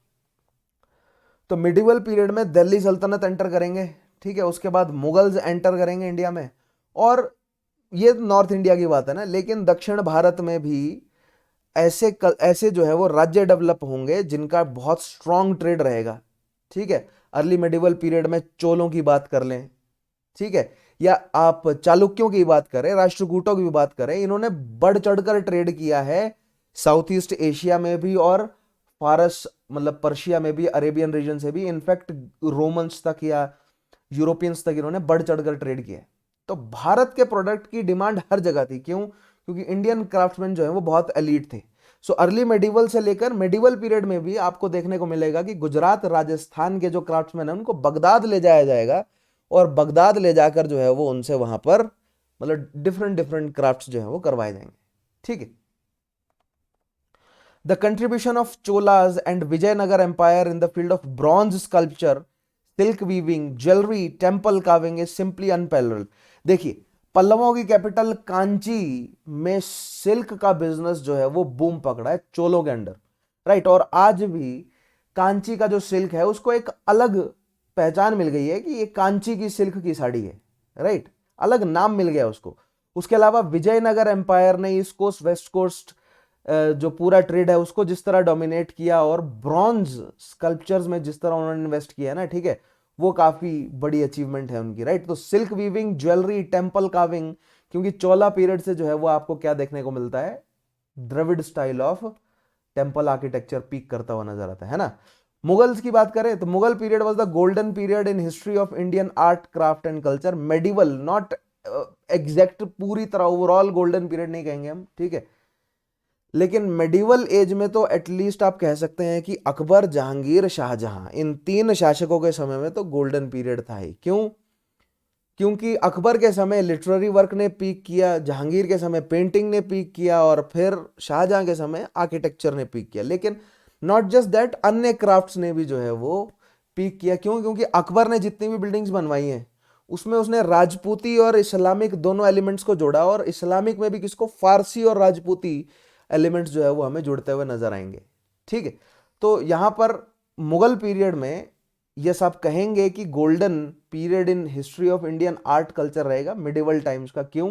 तो मिडिवल पीरियड में दिल्ली सल्तनत एंटर करेंगे, ठीक है। उसके बाद मुगल्स एंटर करेंगे इंडिया में, और ये नॉर्थ इंडिया की बात है ना, लेकिन दक्षिण भारत में भी ऐसे जो है वो राज्य डेवलप होंगे जिनका बहुत स्ट्रॉन्ग ट्रेड रहेगा, ठीक है। अर्ली मिडिवल पीरियड में चोलों की बात कर लें, ठीक है, या आप चालुक्यों की बात करें, राष्ट्रकूटों की भी बात करें, इन्होंने बढ़ चढ़कर ट्रेड किया है साउथ ईस्ट एशिया में भी, और फारस मतलब पर्शिया में भी, अरेबियन रीजन से भी, इनफैक्ट रोमन्स तक या यूरोपियंस तक इन्होंने बढ़ चढ़कर ट्रेड किया है। तो भारत के प्रोडक्ट की डिमांड हर जगह थी। क्यों? क्योंकि इंडियन क्राफ्टमैन जो है वो बहुत एलीट थे। सो अर्ली मेडिवल से लेकर मेडिवल पीरियड में भी आपको देखने को मिलेगा कि गुजरात, राजस्थान के जो क्राफ्ट्समैन है उनको बगदाद ले जाया जाएगा, और बगदाद ले जाकर जो है वो उनसे वहां पर मतलब डिफरेंट डिफरेंट क्राफ्ट्स जो है वो करवाए जाएंगे। ठीक है। The contribution of Cholas and Vijayanagara empire in the field of bronze sculpture, silk weaving, jewellery, temple carving is simply unparalleled. देखिए, पल्लवों की कैपिटल कांची में सिल्क का बिजनेस जो है वो बूम पकड़ा है चोलों के अंडर, राइट। और आज भी कांची का जो सिल्क है उसको एक अलग पहचान मिल गई है कि ये कांची की सिल्क की साड़ी है, राइट। अलग नाम मिल गया उसको। उसके अलावा विजयनगर एम्पायर ने ईस्ट कोस्ट वेस्ट कोस्ट जो पूरा ट्रेड है उसको जिस तरह डोमिनेट किया, और ब्रॉन्ज स्कल्पचर्स में जिस तरह उन्होंने इन्वेस्ट किया है ना, ठीक है, वो काफी बड़ी अचीवमेंट है उनकी, राइट। तो silk weaving, jewellery, temple carving, क्योंकि चोला पीरियड से जो है वो आपको क्या देखने को मिलता है, Dravida style of temple architecture peak करता हुआ नजर आता है ना। मुगल्स की बात करें तो Mughal period was the golden period in history of Indian art craft and culture. Medieval, not exact पूरी तरह ओवरऑल गोल्डन पीरियड नहीं कहेंगे हम, ठीक है, लेकिन मेडिवल एज में तो एटलीस्ट आप कह सकते हैं कि अकबर, जहांगीर, शाहजहां, इन तीन शासकों के समय में तो गोल्डन पीरियड था ही। क्यों? क्योंकि अकबर के समय लिटरेरी वर्क ने पीक किया, जहांगीर के समय पेंटिंग ने पीक किया, और फिर शाहजहां के समय आर्किटेक्चर ने पीक किया। लेकिन नॉट जस्ट दैट, अन्य क्राफ्ट्स ने भी जो है वो पीक किया। क्यों? क्योंकि अकबर ने जितनी भी बिल्डिंग्स बनवाई हैं उसमें उसने राजपूती और इस्लामिक दोनों एलिमेंट्स को जोड़ा, और इस्लामिक में भी किसको, फारसी और राजपूती एलिमेंट्स जो है वो हमें जुड़ते हुए नजर आएंगे। ठीक है। तो यहां पर मुगल पीरियड में यस आप कहेंगे कि golden period in history of Indian art culture रहेगा मिडिवल टाइम्स का। क्यों?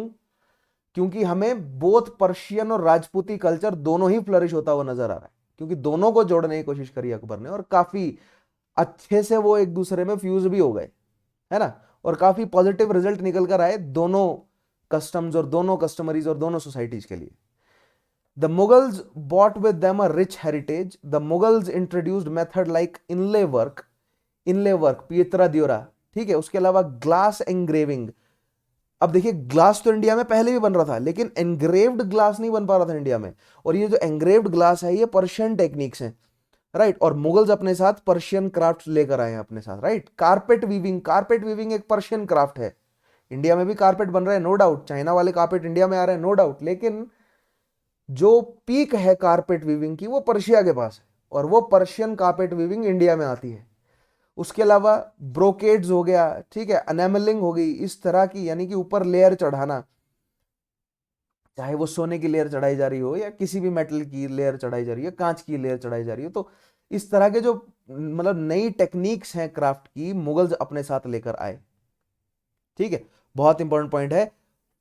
क्योंकि हमें बोथ पर्शियन और राजपूती कल्चर दोनों ही फ्लरिश होता हुआ नजर आ रहा है, क्योंकि दोनों को जोड़ने की कोशिश करी अकबर ने, और काफी अच्छे से वो एक दूसरे में फ्यूज भी हो गए, है ना। और काफी पॉजिटिव रिजल्ट निकल कर आए दोनों कस्टम्स और दोनों कस्टमरीज और दोनों सोसाइटीज के लिए। The Mughals brought with them a rich heritage. The Mughals introduced method like inlay work, पीतरा Deora, ठीक है। उसके अलावा ग्लास एंग्रेविंग। अब देखिए, ग्लास तो इंडिया में पहले भी बन रहा था, लेकिन एंग्रेव्ड ग्लास नहीं बन पा रहा था इंडिया में। और ये जो एंग्रेव्ड ग्लास है ये पर्शियन टेक्निक्स हैं, राइट। और मुगल्स अपने साथ पर्शियन क्राफ्ट लेकर आए हैं अपने साथ, राइट। कारपेट वीविंग एक पर्शियन क्राफ्ट है। इंडिया में भी कारपेट बन रहे हैं, नो डाउट। चाइना वाले कारपेट इंडिया में आ रहे हैं, नो डाउट। लेकिन जो पीक है कारपेट वीविंग की वो पर्शिया के पास है, और वो पर्शियन कारपेट वीविंग इंडिया में आती है। उसके अलावा ब्रोकेड्स हो गया, ठीक है, अनेमलिंग हो गई, इस तरह की, यानी कि ऊपर लेयर चढ़ाना, चाहे वो सोने की लेयर चढ़ाई जा रही हो या किसी भी मेटल की लेयर चढ़ाई जा रही है, कांच की लेयर चढ़ाई जा रही हो, तो इस तरह के जो मतलब नई टेक्निक्स हैं क्राफ्ट की, मुगल्स अपने साथ लेकर आए। ठीक है, बहुत इंपॉर्टेंट पॉइंट है।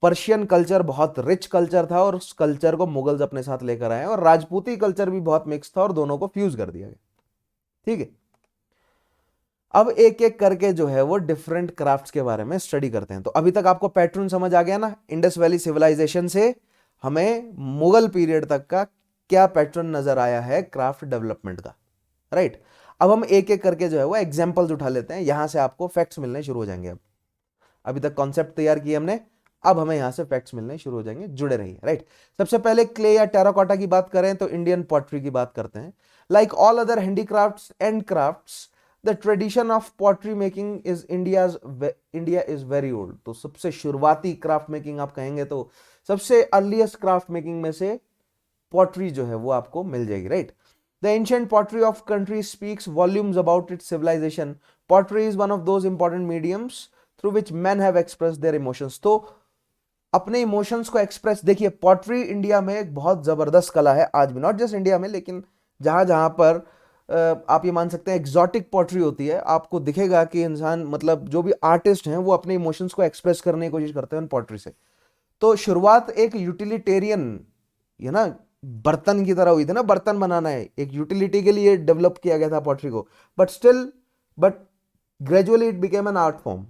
पर्शियन कल्चर बहुत रिच कल्चर था, और उस कल्चर को मुगल्स अपने साथ लेकर आए, और राजपूती कल्चर भी बहुत मिक्स था, और दोनों को फ्यूज कर दिया गया। ठीक है। अब एक एक करके जो है वो डिफरेंट क्राफ्ट्स के बारे में स्टडी करते हैं। तो अभी तक आपको पैटर्न समझ आ गया ना, इंडस वैली सिविलाइजेशन से हमें मुगल पीरियड तक का क्या पैटर्न नजर आया है क्राफ्ट डेवलपमेंट का, राइट। अब हम एक एक करके जो है वो एग्जांपल्स उठा लेते हैं, यहां से आपको फैक्ट्स मिलने शुरू हो जाएंगे। अब अभी तक कॉन्सेप्ट तैयार किए हमने, अब हमें यहां से फैक्ट्स मिलने शुरू हो जाएंगे, जुड़े रहिए, राइट। सबसे पहले क्ले या टेराकोटा की बात करें तो इंडियन पॉटरी की बात करते हैं। Like all other handicrafts and crafts, the tradition of pottery making is India is very old. तो सबसे शुरुआती क्राफ्ट मेकिंग आप कहेंगे तो सबसे अर्लीस्ट क्राफ्ट मेकिंग में से पॉटरी जो है वो आपको मिल जाएगी, right. The ancient pottery of country speaks volumes about its civilisation. Pottery is one of those important mediums through which man have express their emotions. तो अपने इमोशंस को एक्सप्रेस, देखिए पॉटरी इंडिया में एक बहुत जबरदस्त कला है आज भी, नॉट जस्ट इंडिया में, लेकिन जहां जहां पर आप ये मान सकते हैं एग्जॉटिक पॉटरी होती है, आपको दिखेगा कि इंसान, मतलब जो भी आर्टिस्ट हैं वो अपने इमोशंस को एक्सप्रेस करने की कोशिश करते हैं उन पॉटरी से। तो शुरुआत एक यूटिलिटेरियन, ये ना, बर्तन की तरह हुई थी ना, बर्तन बनाना है, एक यूटिलिटी के लिए डेवलप किया गया था पॉटरी को, but gradually it became an art form.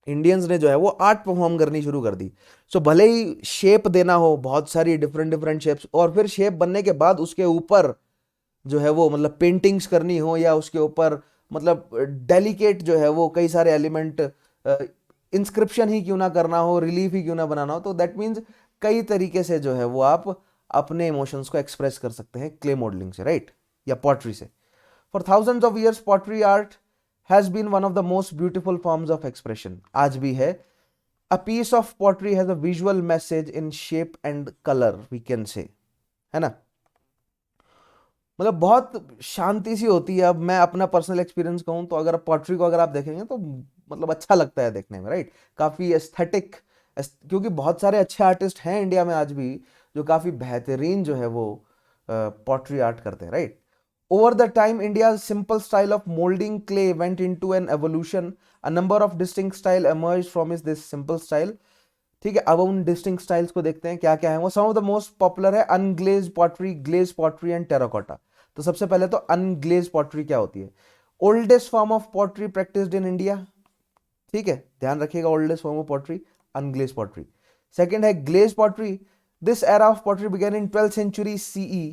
Indians ने जो है वो आर्ट परफॉर्म करनी शुरू कर दी। सो भले ही शेप देना हो, बहुत सारी डिफरेंट डिफरेंट शेप्स, और फिर शेप बनने के बाद उसके ऊपर जो है वो मतलब पेंटिंग्स करनी हो, या उसके ऊपर मतलब डेलिकेट जो है वो कई सारे एलिमेंट, इंस्क्रिप्शन ही क्यों ना करना हो, रिलीफ ही क्यों ना बनाना हो, तो दैट मीन्स कई तरीके से जो है वो आप अपने इमोशंस को एक्सप्रेस कर सकते हैं क्ले मॉडलिंग से, राइट, या पॉटरी से। For thousands of years pottery art has been one of the most beautiful forms of expression, आज भी है। A piece of pottery has a visual message in shape and colour, we can say, है ना। मतलब बहुत शांति सी होती है। अब मैं अपना पर्सनल एक्सपीरियंस कहूँ तो अगर पोट्री को अगर आप देखेंगे तो मतलब अच्छा लगता है देखने में, राइट। काफी एस्थेटिक, क्योंकि बहुत सारे अच्छे आर्टिस्ट हैं इंडिया में आज भी जो काफी बेहतरीन जो है वो पोट्री आर्ट करते हैं, right. Over the time India simple style of moulding clay went into an evolution, a number of distinct style emerged from इस दिस सिंपल स्टाइल। ठीक है, अब उन डिस्टिंक्ट स्टाइल्स को देखते हैं क्या क्या है वो। Some of the most popular है unglazed pottery, glazed pottery and terracotta. तो सबसे पहले तो अनग्लेज पॉटरी क्या होती है? Oldest form of pottery practised in India. ठीक है, ध्यान रखिएगा, oldest form of pottery unglazed pottery. Second है glazed pottery. This era of pottery begin in 12th century CE.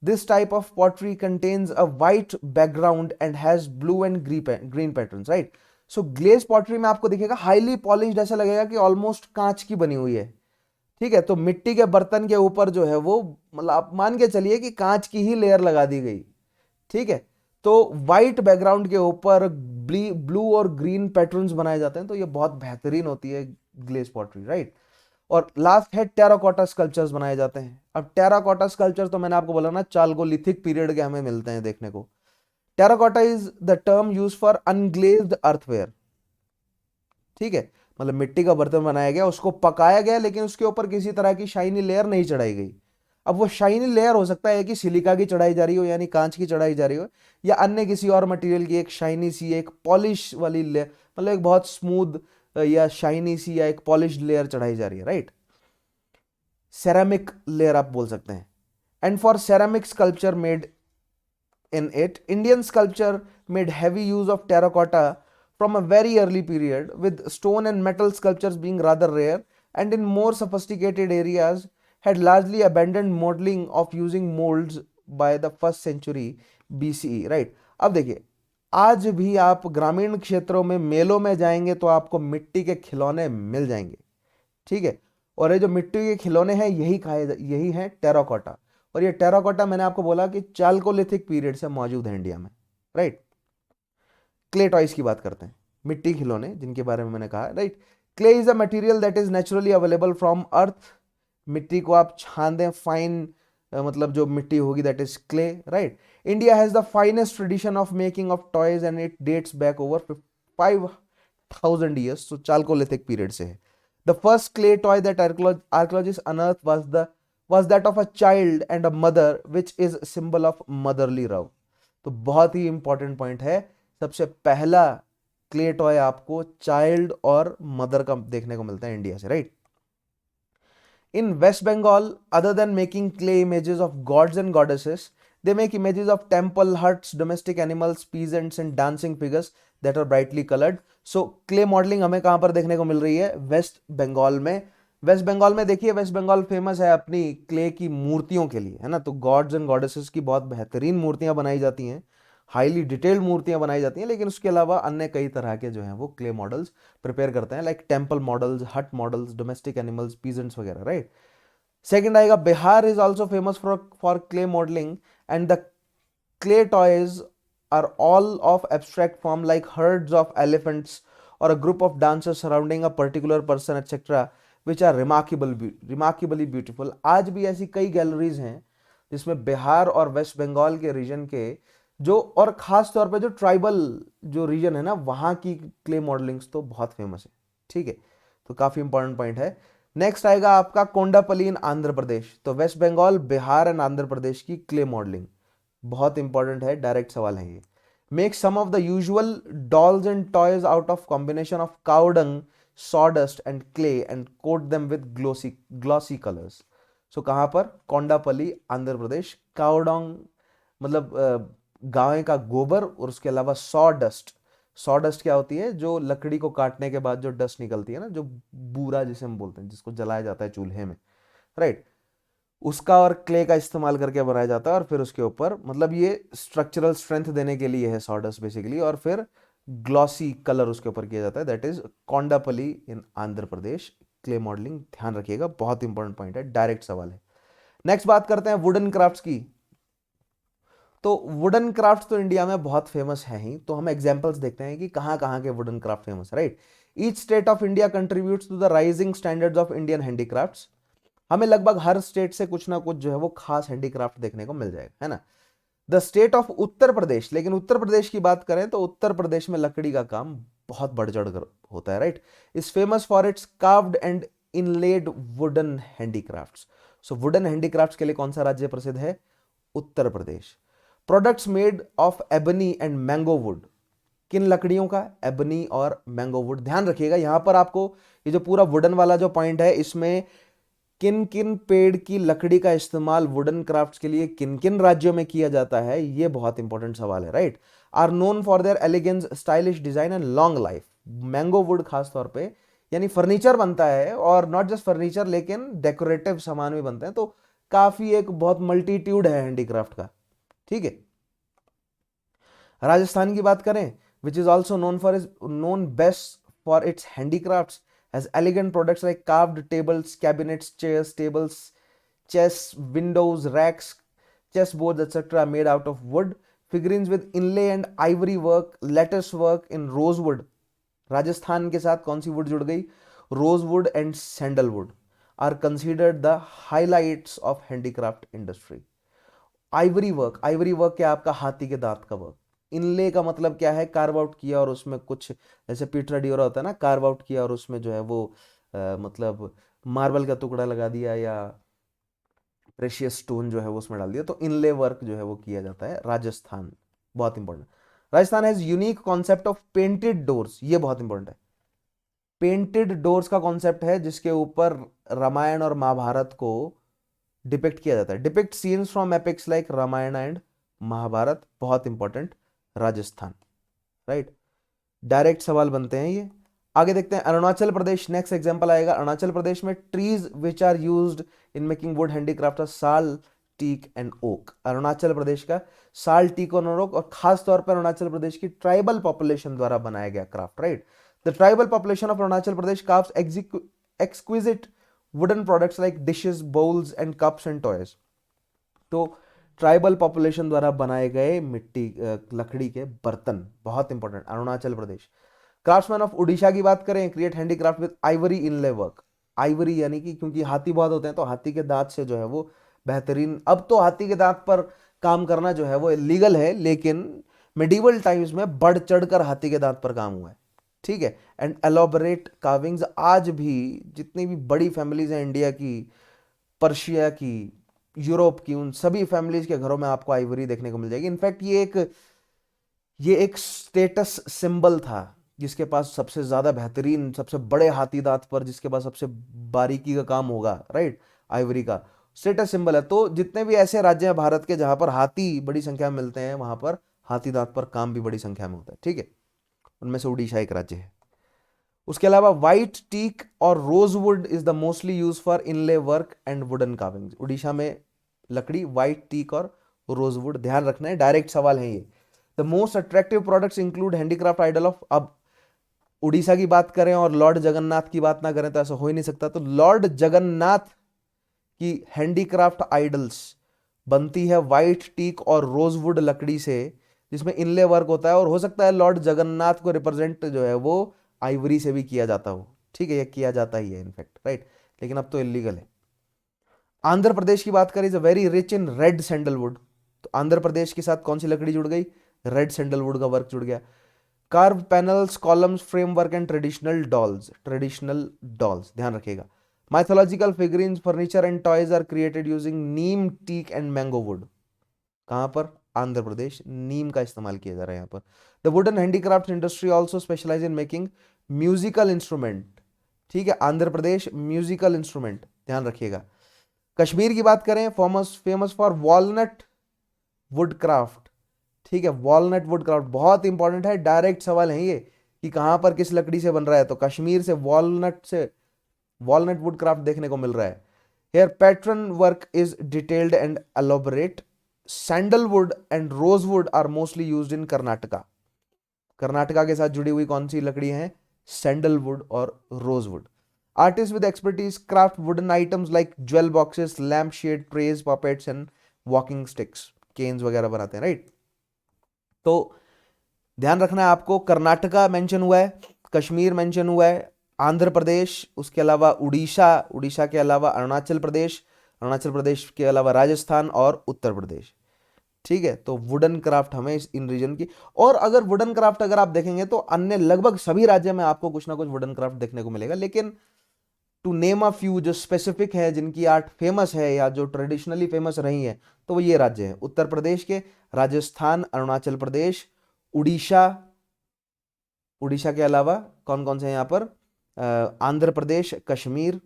This type of pottery contains a white background and has blue and green patterns, right? So glaze pottery में आपको दिखेगा हाईली पॉलिश्ड, ऐसा लगेगा कि ऑलमोस्ट कांच की बनी हुई है। ठीक है, तो मिट्टी के बर्तन के ऊपर जो है वो, मतलब आप मान के चलिए कि कांच की ही लेयर लगा दी गई। ठीक है, तो व्हाइट बैकग्राउंड के ऊपर ब्लू और ग्रीन पैटर्न्स बनाए जाते हैं, तो ये बहुत बेहतरीन होती है ग्लेज पॉटरी, राइट। और लास्ट है टेराकोटा स्कल्पचर्स बनाए जाते हैं। अब टेराकोटा स्कल्पचर तो मैंने आपको बोला ना, चालगोलिथिक पीरियड के हमें मिलते हैं देखने को। Terracotta is the term use for unglazed earthenware. ठीक है, मतलब मिट्टी का बर्तन बनाया गया, उसको पकाया गया, लेकिन उसके ऊपर किसी तरह की शाइनी लेयर नहीं चढ़ाई गई। अब वो शाइनी लेयर हो सकता है कि सिलिका की चढ़ाई जा रही हो, यानी कांच की चढ़ाई जा रही हो, या अन्य किसी और मटेरियल की एक शाइनी सी, एक पॉलिश वाली लेयर, मतलब एक बहुत स्मूथ या शाइनी सी या एक पॉलिश लेयर चढ़ाई जा रही है, राइट। सेरामिक लेयर आप बोल सकते हैं। And for ceramic sculpture made in it, Indian sculpture made heavy use of terracotta from a very early period, with stone and metal sculptures being rather rare, and in more sophisticated areas had largely abandoned modeling of using molds by the 1st century BCE, right? अब देखिए, आज भी आप ग्रामीण क्षेत्रों में मेलों में जाएंगे तो आपको मिट्टी के खिलौने मिल जाएंगे। ठीक है, और ये जो मिट्टी के खिलौने हैं यही है टेराकोटा। और ये टेराकोटा मैंने आपको बोला कि चालकोलिथिक पीरियड से मौजूद है इंडिया में, राइट। क्ले टॉयज की बात करते हैं, मिट्टी खिलौने जिनके बारे में मैंने कहा, right. Clay is a material that is naturally available from earth. मिट्टी को आप छान दें, फाइन मतलब जो मिट्टी होगी that is clay, right. India has the finest tradition of making of toys and it dates back over 5,000 years, तो चालकोलिथिक पीरियड से है। The first clay toy that archaeologists unearthed was that of a child and a mother, which is symbol of motherly love. तो बहुत ही इंपॉर्टेंट पॉइंट है, सबसे पहला क्ले टॉय आपको चाइल्ड और मदर का देखने को मिलता है इंडिया से, right. In West Bengal, other than making clay images of gods and goddesses, they make images of temple huts, domestic animals, peasants and dancing figures that are brightly colored. So clay modeling हमें कहां पर देखने को मिल रही है? वेस्ट बंगाल में। वेस्ट बंगाल में देखिए, वेस्ट बंगाल फेमस है अपनी क्ले की मूर्तियों के लिए, है ना। तो गॉड्स एंड गॉडेसेस की बहुत बेहतरीन मूर्तियां बनाई जाती हैं, हाईली डिटेल्ड मूर्तियां बनाई जाती हैं, लेकिन उसके अलावा अन्य कई तरह के जो हैं वो क्ले मॉडल्स प्रिपेयर करते हैं, लाइक टेम्पल मॉडल्स, हट मॉडल्स, डोमेस्टिक एनिमल्स, पीजेंट्स वगैरह, राइट। सेकंड आएगा Bihar is also famous for clay modelling, and the clay toys are all of abstract form like herds of elephants or a group of dancers surrounding a particular person etc, which are remarkably beautiful. आज भी ऐसी कई गैलरीज हैं जिसमें बिहार और वेस्ट बंगाल के रीजन के जो, और खास तौर पे जो ट्राइबल जो रीजन है ना, वहां की क्ले मॉडलिंग्स तो बहुत फेमस है। ठीक है, तो काफी इंपॉर्टेंट पॉइंट है। नेक्स्ट आएगा आपका कोंडापल्ली इन आंध्र प्रदेश। तो वेस्ट बंगाल, बिहार एंड आंध्र प्रदेश की क्ले मॉडलिंग बहुत इंपॉर्टेंट है, डायरेक्ट सवाल है ये। Make some of the usual dolls and toys out of combination of cow dung, sawdust and clay and coat them with glossy colors. So कहां पर? कोंडापल्ली, आंध्र प्रदेश। काउडोंग मतलब गाय का गोबर, और उसके अलावा सॉडस्ट। सॉडस्ट क्या होती है? जो लकड़ी को काटने के बाद जो डस्ट निकलती है ना, जो बूरा जिसे हम बोलते हैं, जिसको जलाया जाता है चूल्हे में, राइट, उसका और क्ले का इस्तेमाल करके बनाया जाता है। और फिर उसके ऊपर, मतलब ये स्ट्रक्चरल स्ट्रेंथ देने के लिए है सॉडस्ट बेसिकली, और फिर ग्लॉसी कलर उसके ऊपर किया जाता है, that is Kondapalli in Andhra Pradesh. Clay modelling ध्यान रखिएगा, बहुत इंपॉर्टेंट पॉइंट है, डायरेक्ट सवाल है। नेक्स्ट बात करते हैं वुडन क्राफ्ट्स की। तो वुडन क्राफ्ट तो इंडिया में बहुत फेमस है ही, तो हम एग्जांपल्स देखते हैं कि कहाँ कहाँ के वुडन क्राफ्ट फेमस है, right. Each state of India contributes to the rising standards of Indian handicrafts. हमें लगभग हर स्टेट से कुछ ना कुछ जो है वो खास हैंडीक्राफ्ट देखने को मिल जाएगा, है ना। The state of Uttar Pradesh, लेकिन उत्तर प्रदेश की बात करें तो उत्तर प्रदेश में लकड़ी का काम बहुत बढ़ चढ़ कर होता है, right. Is famous for its carved and inlaid wooden handicrafts. So wooden handicrafts के लिए कौन सा राज्य प्रसिद्ध है? Uttar Pradesh. Products made of ebony and mango wood. किन लकड़ियों का? एबनी और मैंगो वुड। ध्यान रखिएगा यहां पर आपको ये जो पूरा वुडन वाला जो पॉइंट है, इसमें किन किन पेड़ की लकड़ी का इस्तेमाल वुडन क्राफ्ट्स के लिए किन किन राज्यों में किया जाता है, ये बहुत इंपॉर्टेंट सवाल है, right. Are known for their elegance, stylish design and long life. Mango wood खास तौर पे यानी फर्नीचर बनता है, और नॉट जस्ट फर्नीचर लेकिन डेकोरेटिव सामान भी बनते हैं, तो काफी एक बहुत मल्टीट्यूड है हैंडीक्राफ्ट का, ठीक है। राजस्थान की बात करें, which is also known best for its handicrafts, has elegant products like carved tables, cabinets, chairs, tables, chests, windows, racks, chessboards, etc. made out of wood. Figurines with inlay and ivory work, lattice work in rosewood. Rajasthan के साथ कौन सी वुड जुड़ गई? Rosewood and sandalwood are considered the highlights of handicraft industry. Ivory work क्या? आपका हाथी के दांत का वर्क। इनले का मतलब क्या है? कार्व आउट किया और उसमें कुछ, जैसे पीटरा डियोरा होता है ना, कार्व आउट किया और उसमें जो है वो मतलब मार्बल का टुकड़ा लगा दिया या प्रेशियस स्टोन जो है वो उसमें डाल दिया, तो इनले वर्क जो है वो किया जाता है राजस्थान। बहुत important. Rajasthan has unique concept of painted doors. ये बहुत इंपॉर्टेंट है। पेंटेड डोर्स का कॉन्सेप्ट है जिसके ऊपर रामायण और महाभारत को डिपिक्ट किया जाता है। Depict scenes from epics like Ramayana and Mahabharata. बहुत इंपॉर्टेंट, राजस्थान, राइट। डायरेक्ट सवाल बनते हैं ये। आगे देखते हैं अरुणाचल प्रदेश। नेक्स्ट एग्जांपल आएगा अरुणाचल प्रदेश में। Trees which are used in making wood handicraft are sal, teak and oak. Arunachal Pradesh का साल, टीक और ओक, और खास तौर पर अरुणाचल प्रदेश की ट्राइबल पॉपुलेशन द्वारा बनाया गया craft, right. The tribal population of Arunachal Pradesh crafts exquisite wooden products like dishes, bowls and cups and toys. तो ट्राइबल पॉपुलेशन द्वारा बनाए गए मिट्टी लकड़ी के बर्तन, बहुत important, Arunachal Pradesh. Craftsman of Orissa की बात करें, create handicraft with Ivory inlay work. Ivory यानी कि क्योंकि हाथी बहुत होते हैं तो हाथी के दांत से जो है वो बेहतरीन। अब तो हाथी के दांत पर काम करना जो है वो इलीगल है, लेकिन मेडिवल टाइम्स में बढ़ चढ़कर हाथी के दांत पर काम हुआ है, ठीक है। एंड एलोबरेट कार्विंग्स, आज भी जितनी भी बड़ी फैमिलीज हैं इंडिया की, पर्शिया की, यूरोप की, उन सभी फैमिलीज के घरों में आपको आइवरी देखने को मिल जाएगी। इनफैक्ट ये एक स्टेटस सिंबल था, जिसके पास सबसे ज्यादा बेहतरीन, सबसे बड़े हाथी दांत पर जिसके पास सबसे बारीकी का काम होगा, राइट, आइवरी का स्टेटस सिंबल है। तो जितने भी ऐसे राज्य हैं भारत के जहां पर हाथी बड़ी संख्या में मिलते हैं, वहां पर हाथी दांत पर काम भी बड़ी संख्या में होता है, ठीक है। उनमें से उड़ीसा एक राज्य है। उसके अलावा व्हाइट टीक और rosewood is the mostly use for inlay work and wooden carving. Orissa में लकड़ी व्हाइट टीक और रोजवुड, ध्यान रखना है, डायरेक्ट सवाल है ये। The most attractive products include handicraft idol of. अब उड़ीसा की बात करें और लॉर्ड जगन्नाथ की बात ना करें तो ऐसा हो ही नहीं सकता। तो लॉर्ड जगन्नाथ की हैंडीक्राफ्ट आइडल्स बनती है व्हाइट टीक और रोजवुड लकड़ी से, जिसमें इनले वर्क होता है, और हो सकता है लॉर्ड जगन्नाथ को रिप्रेजेंट जो है वो आइवरी से भी किया जाता हो, ठीक है, ये किया जाता ही है इनफैक्ट, राइट, लेकिन अब तो इलीगल है। आंध्र प्रदेश की बात करें, is a very rich in red sandalwood. तो आंध्र प्रदेश के साथ कौन सी लकड़ी जुड़ गई? रेड सैंडलवुड का वर्क जुड़ गया। Carve panels, columns, framework and traditional dolls, ध्यान रखिएगा। Mythological figurines, furniture and toys are created using neem, teak and mango wood. कहां पर? आंध्र प्रदेश। नीम का इस्तेमाल किया जा रहा है यहां पर। The wooden handicraft industry also specialise in making musical instrument, ठीक है, आंध्र प्रदेश म्यूजिकल इंस्ट्रूमेंट, ध्यान रखिएगा। कश्मीर की बात करें, famous for walnut would craft, ठीक है, वॉलनट वुड क्राफ्ट बहुत इंपॉर्टेंट है, डायरेक्ट सवाल है ये कि कहां पर किस लकड़ी से बन रहा है, तो कश्मीर से वॉलनट वुड क्राफ्ट देखने को मिल रहा है। Hair pattern work is detailed and elaborate. Sandalwood and rosewood are mostly used in Karnataka. Karnataka के साथ जुड़ी हुई कौन सी लकड़ी है? सैंडलवुड और rosewood. Artist with expertise craft wooden items like jewel boxes, lamp shade, trays, puppets and walking sticks. Canes वगैरह बनाते हैं, राइट। तो ध्यान रखना है आपको, कर्नाटका मेंशन हुआ है, कश्मीर मेंशन हुआ है, आंध्र प्रदेश, उसके अलावा उड़ीसा, उड़ीसा के अलावा अरुणाचल प्रदेश, अरुणाचल प्रदेश के अलावा राजस्थान और उत्तर प्रदेश। ठीक है, तो वुडन क्राफ्ट हमें इन रीजन की। और अगर वुडन क्राफ्ट अगर आप देखेंगे तो अन्य लगभग सभी राज्य में आपको कुछ ना कुछ वुडन क्राफ्ट देखने को मिलेगा, लेकिन टू नेम अ फ्यू जो स्पेसिफिक है, जिनकी आर्ट फेमस है या जो ट्रेडिशनली फेमस रही है, तो वो ये राज्य हैं उत्तर प्रदेश के, राजस्थान, अरुणाचल प्रदेश, उड़ीसा, उड़ीसा के अलावा कौन कौन से हैं यहाँ पर, आंध्र प्रदेश, कश्मीर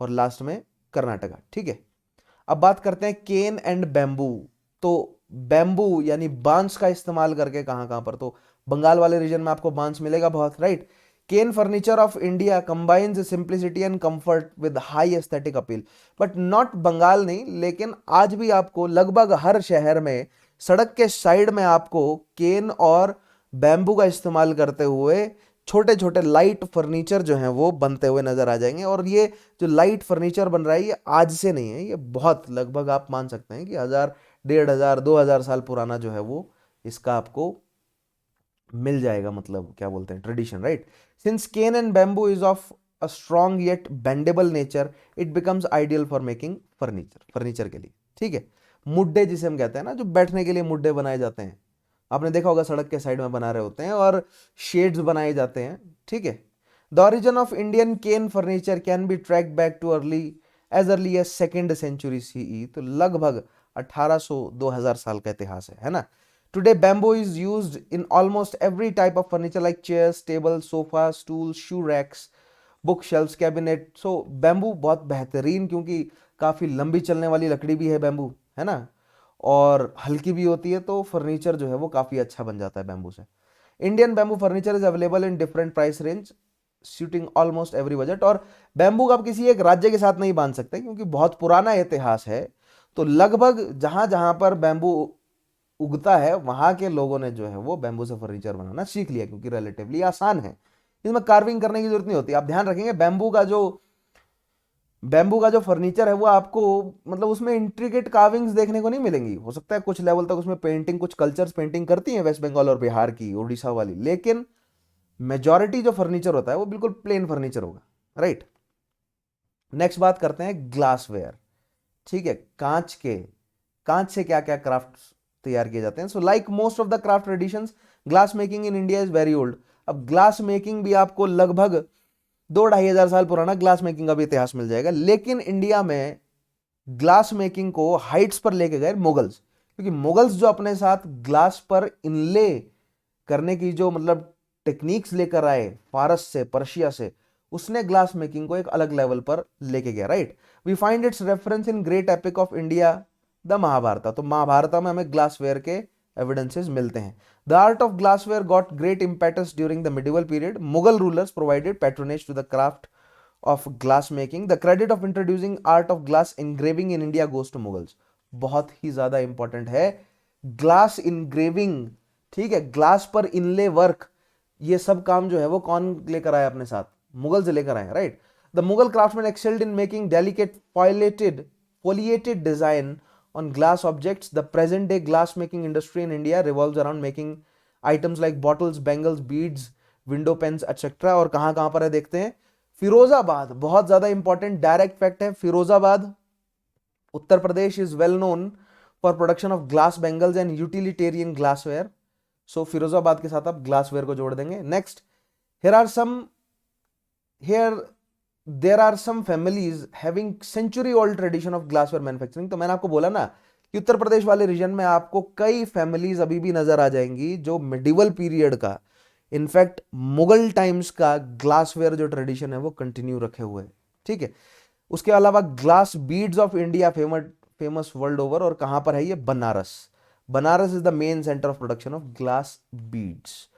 और लास्ट में कर्नाटका। ठीक है, अब बात करते हैं केन एंड बैम्बू। तो बैम्बू यानी बांस का इस्तेमाल करके कहां कहां पर, तो बंगाल वाले रीजन में आपको बांस मिलेगा बहुत, right. Cane furniture of India combines simplicity and comfort with high aesthetic appeal, but not Bengal नहीं, लेकिन आज भी आपको लगभग हर शहर में सड़क के साइड में आपको केन और बैम्बू का इस्तेमाल करते हुए छोटे छोटे लाइट फर्नीचर जो हैं वो बनते हुए नजर आ जाएंगे। और ये जो लाइट फर्नीचर बन रहा है ये आज से नहीं है, ये बहुत लगभग आप मान सकते हैं कि 1000, 1500, 2000 साल पुराना जो है वो इसका आपको मिल जाएगा, मतलब क्या बोलते हैं, tradition, right. Since cane and bamboo is of a strong yet bendable nature, it becomes ideal for making furniture, furniture के लिए। ठीक है, मुड्डे जिसे हम कहते हैं ना, जो बैठने के लिए मुड्डे बनाए जाते हैं, आपने देखा होगा सड़क के साइड में बना रहे होते हैं, और शेड्स बनाए जाते हैं। ठीक है, the origin of Indian cane furniture can be track back to early age second century CE, तो लगभग 1800 2000 साल का इतिहास है ना। Today bamboo is used in almost every type of furniture like chairs, table, sofa, stool, shoe racks, book shelfs, cabinet. So bamboo बहुत बेहतरीन, क्योंकि काफी लंबी चलने वाली लकड़ी भी है बैम्बू, है ना, और हल्की भी होती है, तो फर्नीचर जो है वो काफी अच्छा बन जाता है बैम्बू से। Indian bamboo furniture is available in different price range suiting almost every budget. और बैम्बू का आप किसी एक राज्य के साथ नहीं बांध सकते, क्योंकि बहुत पुराना इतिहास है, तो लगभग जहां जहां पर बैम्बू उगता है वहां के लोगों ने जो है वो बैम्बू से फर्नीचर बनाना सीख लिया, क्योंकि रिलेटिवली आसान है, इसमें कार्विंग करने की जरूरत नहीं होती। आप ध्यान रखेंगे बैम्बू का जो फर्नीचर है वो आपको, मतलब उसमें इंट्रिकेट कार्विंग्स देखने को नहीं मिलेंगी। हो सकता है कुछ लेवल तक उसमें पेंटिंग, कुछ कल्चर्स पेंटिंग करती हैं वेस्ट बंगाल और बिहार की, उड़ीसा वाली, लेकिन मेजॉरिटी जो फर्नीचर होता है वो बिल्कुल प्लेन फर्नीचर होगा, राइट। नेक्स्ट बात करते हैं ग्लासवेयर। ठीक है, कांच से क्या क्या क्राफ्ट तैयार किए जाते हैं। So like most of the craft traditions, glass making in India is very old. अब ग्लास मेकिंग भी आपको लगभग 2-2,500 साल पुराना ग्लास मेकिंग का भी इतिहास मिल जाएगा, लेकिन इंडिया में ग्लास मेकिंग को हाइट्स पर लेके गए मुगल्स, क्योंकि मुगल्स जो अपने साथ ग्लास पर इनले करने की जो मतलब टेक्निक्स लेकर आए फारस से, पर्शिया से, उसने ग्लास मेकिंग को एक अलग लेवल पर लेके गया, right. We find its reference in great epic of India the Mahabharata. तो महाभारत में हमें ग्लासवेयर के एविडेंसेस मिलते हैं। The art of glassware got great impetus during the medieval period. Mughal rulers provided patronage to the craft of glass making. The credit of introducing art of glass engraving in India goes to Mughals. बहुत ही ज्यादा इंपॉर्टेंट है ग्लास इंग्रेविंग। ठीक है, ग्लास पर इनले वर्क, ये सब काम जो है वो कौन लेकर आया अपने साथ, मुगल से लेकर आए, right. The Mughal craftsman excelled in making delicate foliated design on glass objects. The present day glass making industry in India revolves around making items like bottles, bangles, beads, window panes etcetera. और कहां कहां पर है देखते हैं, फिरोजाबाद, बहुत ज्यादा इंपॉर्टेंट डायरेक्ट फैक्ट है, Firozabad Uttar Pradesh is well known for production of glass bangles and utilitarian glassware. So Firozabad के साथ आप ग्लासवेयर को जोड़ देंगे। Next, here are some here there are some families having century old tradition of glassware manufacturing. तो मैंने आपको बोला ना कि उत्तर प्रदेश वाले रीजन में आपको कई फैमिलीज अभी भी नजर आ जाएंगी जो मिडिवल पीरियड का, इनफैक्ट मुगल टाइम्स का ग्लासवेयर जो ट्रेडिशन है वो कंटिन्यू रखे हुए। ठीक है, उसके अलावा glass beads of India famous world over. और कहां पर है ये, Banaras. Banaras is the main centre of production of glass beads,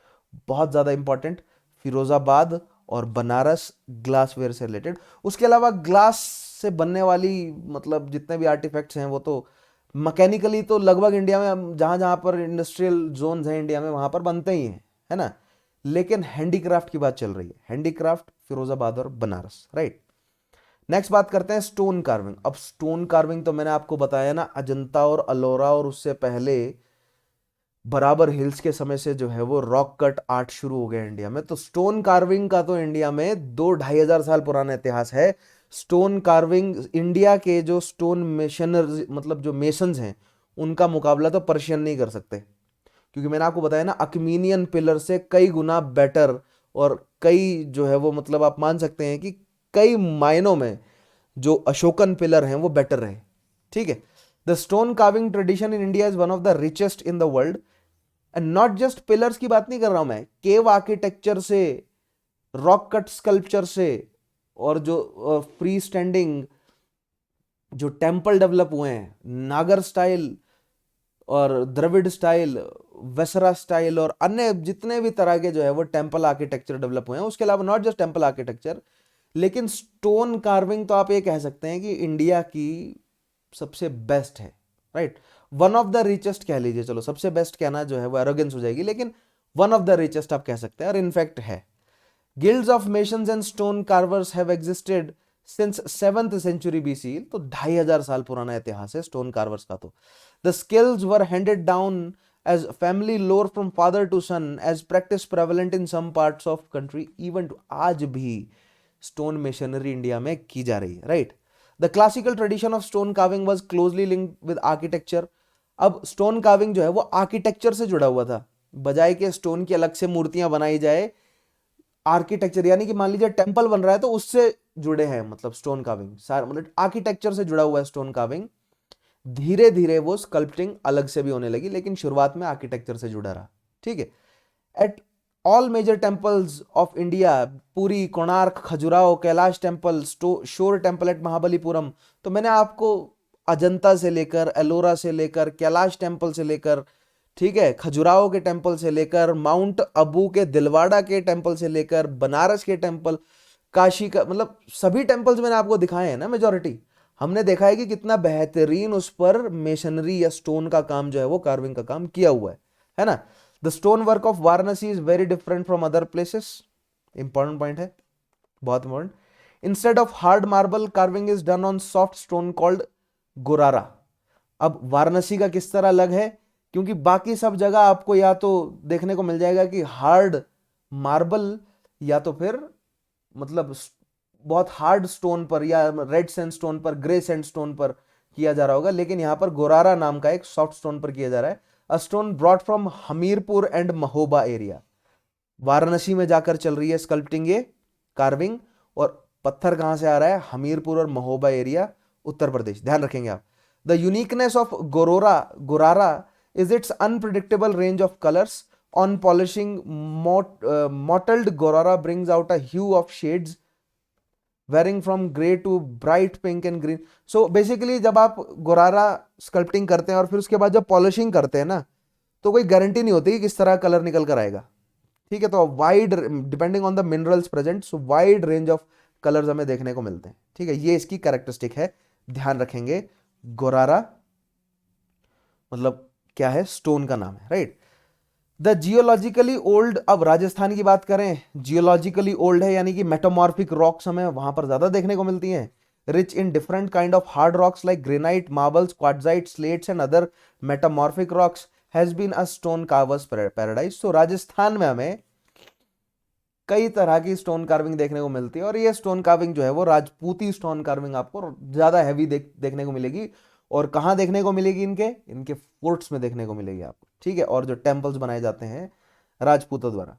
बहुत ज्यादा इंपॉर्टेंट, फिरोजाबाद और बनारस ग्लासवेयर से रिलेटेड। उसके अलावा ग्लास से बनने वाली मतलब जितने भी आर्टिफैक्ट्स हैं वो तो मैकेनिकली तो लगभग इंडिया में जहां जहां पर इंडस्ट्रियल जोन्स हैं इंडिया में वहां पर बनते ही हैं, है ना। लेकिन हैंडीक्राफ्ट की बात चल रही है, हैंडीक्राफ्ट फिरोजाबाद और बनारस, राइट। नेक्स्ट बात करते हैं स्टोन कार्विंग। अब स्टोन कार्विंग तो मैंने आपको बताया ना, अजंता और अलोरा और उससे पहले बराबर हिल्स के समय से जो है वो रॉक कट आर्ट शुरू हो गया इंडिया में। तो स्टोन कार्विंग का तो इंडिया में 2-2.5 हजार साल पुराना इतिहास है। स्टोन कार्विंग इंडिया के जो स्टोन मेशनर मतलब जो मेसन्स हैं उनका मुकाबला तो पर्शियन नहीं कर सकते, क्योंकि मैंने आपको बताया ना अक्मीनियन पिलर से कई गुना बेटर, और कई जो है वो मतलब आप मान सकते हैं कि कई मायनों में जो अशोकन पिलर हैं वो बेटर रहे। ठीक है। The stone carving tradition in India is one of the richest in the world. And not just pillars की बात नहीं कर रहा हूं मैं, केव आर्किटेक्चर से, रॉक कट स्कल्पचर से, और जो फ्री स्टैंडिंग जो टेम्पल डेवलप हुए हैं, नागर स्टाइल और द्रविड़ स्टाइल, वेसरा स्टाइल और अन्य जितने भी तरह के जो है वो टेम्पल आर्किटेक्चर डेवलप हुए हैं, उसके अलावा नॉट जस्ट टेम्पल आर्किटेक्चर, लेकिन स्टोन कार्विंग तो आप ये कह सकते हैं कि इंडिया की सबसे बेस्ट है, right. One of the richest कह लीजिए, चलो सबसे बेस्ट कहना जो है वो एरोगेंस हो जाएगी, लेकिन वन ऑफ द रिचेस्ट आप कह सकते हैं, और इनफैक्ट है। Guilds of masons and stone carvers have existed since 7th century BC, तो 2.5 हजार साल पुराना इतिहास है स्टोन कार्वर्स का। तो the skills were handed down as family lore from father to son, as practice prevalent in some parts of country, even to आज भी स्टोन मेशनरी इंडिया में की जा रही है, right. The classical tradition of stone carving was closely linked with architecture. अब स्टोन कार्विंग जो है वो आर्किटेक्चर से जुड़ा हुआ था, बजाय के स्टोन की अलग से मूर्तियां बनाई जाए, आर्किटेक्चर यानी कि मान लीजिए टेंपल बन रहा है तो उससे जुड़े हैं, मतलब स्टोन कार्विंग सारा मतलब आर्किटेक्चर से जुड़ा हुआ है स्टोन कार्विंग। धीरे धीरे वो स्कल्पटिंग अलग से भी होने लगी, लेकिन शुरुआत में आर्किटेक्चर से जुड़ा रहा। ठीक है। At all major temples of India, Puri, Konark, Khajuraho, Kailash temple, shore temple at Mahabalipuram, तो मैंने आपको अजंता से लेकर, एलोरा से लेकर, कैलाश टेम्पल से लेकर, ठीक है, खजुराहो के टेम्पल से लेकर, माउंट अबू के दिलवाड़ा के टेम्पल से लेकर, बनारस के टेम्पल, काशी का, मतलब सभी टेम्पल्स मैंने आपको दिखाए हैं ना। मेजोरिटी हमने देखा है कि कितना बेहतरीन उस पर मेशनरी या स्टोन का काम जो है वो कार्विंग का काम किया हुआ है ना। The stone work of Varanasi is very different from other places. Important point है, बहुत important. Instead of hard marble, carving is done on soft stone called Gorara. अब वाराणसी का किस तरह अलग है, क्योंकि बाकी सब जगह आपको या तो देखने को मिल जाएगा कि हार्ड मार्बल, या तो फिर मतलब बहुत हार्ड स्टोन पर, या रेड सैंडस्टोन पर, ग्रे सैंडस्टोन पर किया जा रहा होगा, लेकिन यहां पर गोरारा नाम का एक सॉफ्ट स्टोन पर किया जा रहा है। A stone brought from Hamirpur and Mahoba area. Varanasi में जाकर चल रही है स्कल्पटिंग ये कार्विंग, और पत्थर कहां से आ रहा है, हमीरपुर और महोबा एरिया, उत्तर प्रदेश। ध्यान रखेंगे आप। The uniqueness of Gorara is its unpredictable range of colors. On polishing, mottled Gorara brings out a hue of shades varying from gray to bright pink and green. So basically जब आप गोरारा स्कल्पटिंग करते हैं और फिर उसके बाद जब पॉलिशिंग करते हैं ना, तो कोई गारंटी नहीं होती कि किस तरह कलर निकल कर आएगा। ठीक है। तो wide depending on the minerals present, so wide range of colours हमें देखने को मिलते हैं। ठीक है, ये इसकी कैरेक्टरिस्टिक है, ध्यान रखेंगे। गोरारा मतलब क्या है, स्टोन का नाम है, राइट। द जियोलॉजिकली ओल्ड, अब राजस्थान की बात करें, जियोलॉजिकली ओल्ड है, यानी कि मेटामॉर्फिक रॉक्स हमें वहां पर ज्यादा देखने को मिलती हैं। Rich in different kind of hard rocks like granite, marbles, quartzite, slates and other metamorphic rocks has been a stone carvers paradise. तो राजस्थान में हमें कई तरह की स्टोन कार्विंग देखने को मिलती है, और ये स्टोन कार्विंग जो है वो राजपूती स्टोन कार्विंग आपको ज्यादा हैवी देखने को मिलेगी। और कहां देखने को मिलेगी, इनके इनके फोर्ट्स में देखने को मिलेगी आपको। ठीक है, और जो टेम्पल्स बनाए जाते हैं राजपूतों द्वारा।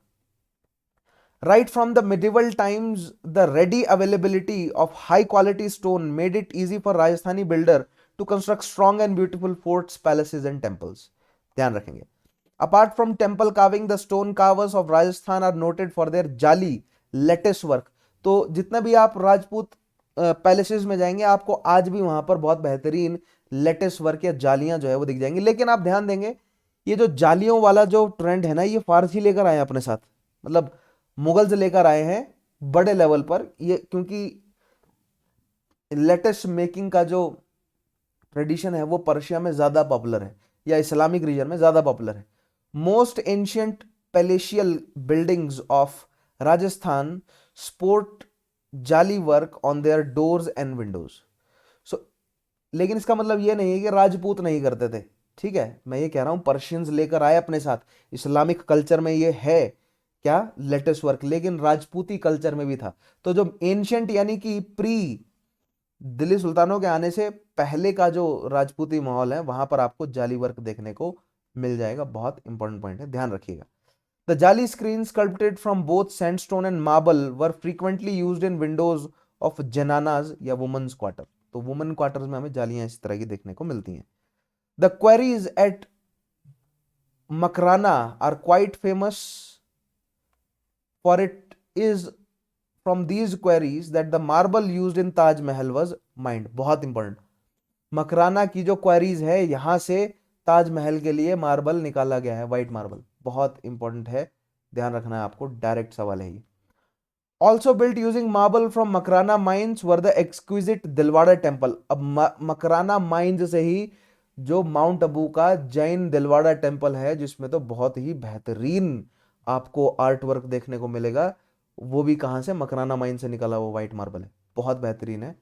Right from the medieval times, the ready availability of high quality stone made it easy for Rajasthani builder to construct strong and beautiful forts, palaces and temples. ध्यान रखेंगे। Apart from temple carving, the stone carvers of Rajasthan are noted for their जाली लेटेस वर्क। तो जितना भी आप राजपूत पैलेसेस में जाएंगे, आपको आज भी वहां पर बहुत बेहतरीन लेटेस वर्क या जालियां जो है वो दिख जाएंगी। लेकिन आप ध्यान देंगे, ये जो जालियों वाला जो ट्रेंड है ना, ये फारसी लेकर आए अपने साथ, मतलब मुगल्स लेकर आए हैं बड़े लेवल पर ये, क्योंकि लेटेस्ट मेकिंग का जो ट्रेडिशन है वो पर्शिया में ज्यादा पॉपुलर है, या इस्लामिक रीजन में ज्यादा पॉपुलर है। Most ancient palatial buildings of Rajasthan sport jali work on their doors and windows. So लेकिन इसका मतलब ये नहीं है कि राजपूत नहीं करते थे, ठीक है, मैं ये कह रहा हूं पर्शियंस लेकर आए अपने साथ, इस्लामिक कल्चर में ये है क्या, लेटेस्ट वर्क, लेकिन राजपूती कल्चर में भी था। तो जो एंशंट यानी कि प्री दिल्ली सुल्तानों के आने से पहले का जो राजपूती माहौल है वहां पर आपको जाली वर्क देखने को मिल जाएगा। बहुत इंपॉर्टेंट पॉइंट है, ध्यान रखिएगा। The jali screen sculpted from both sandstone and marble were frequently used in windows of zenanas या वुमेन्स क्वार्टर। तो वुमेन क्वार्टर्स में हमें जालियां इस तरह की देखने को मिलती हैं। The quarries at Makrana are quite famous for it is from these quarries that the marble used in Taj Mahal was mined. बहुत इंपॉर्टेंट, मकराना की जो क्वेरीज है यहां से ताजमहल के लिए मार्बल निकाला गया है, व्हाइट मार्बल। बहुत इंपॉर्टेंट है, ध्यान रखना है आपको, डायरेक्ट सवाल है ये। Also built using marble from Makrana mines were the exquisite Dilwara temple. अब मकराना माइंस से ही जो माउंट अबू का जैन दिलवाड़ा टेम्पल है, जिसमें तो बहुत ही बेहतरीन आपको आर्ट वर्क देखने को मिलेगा, वो भी कहां से, मकराना माइन से निकला वो व्हाइट मार्बल है, बहुत बेहतरीन है।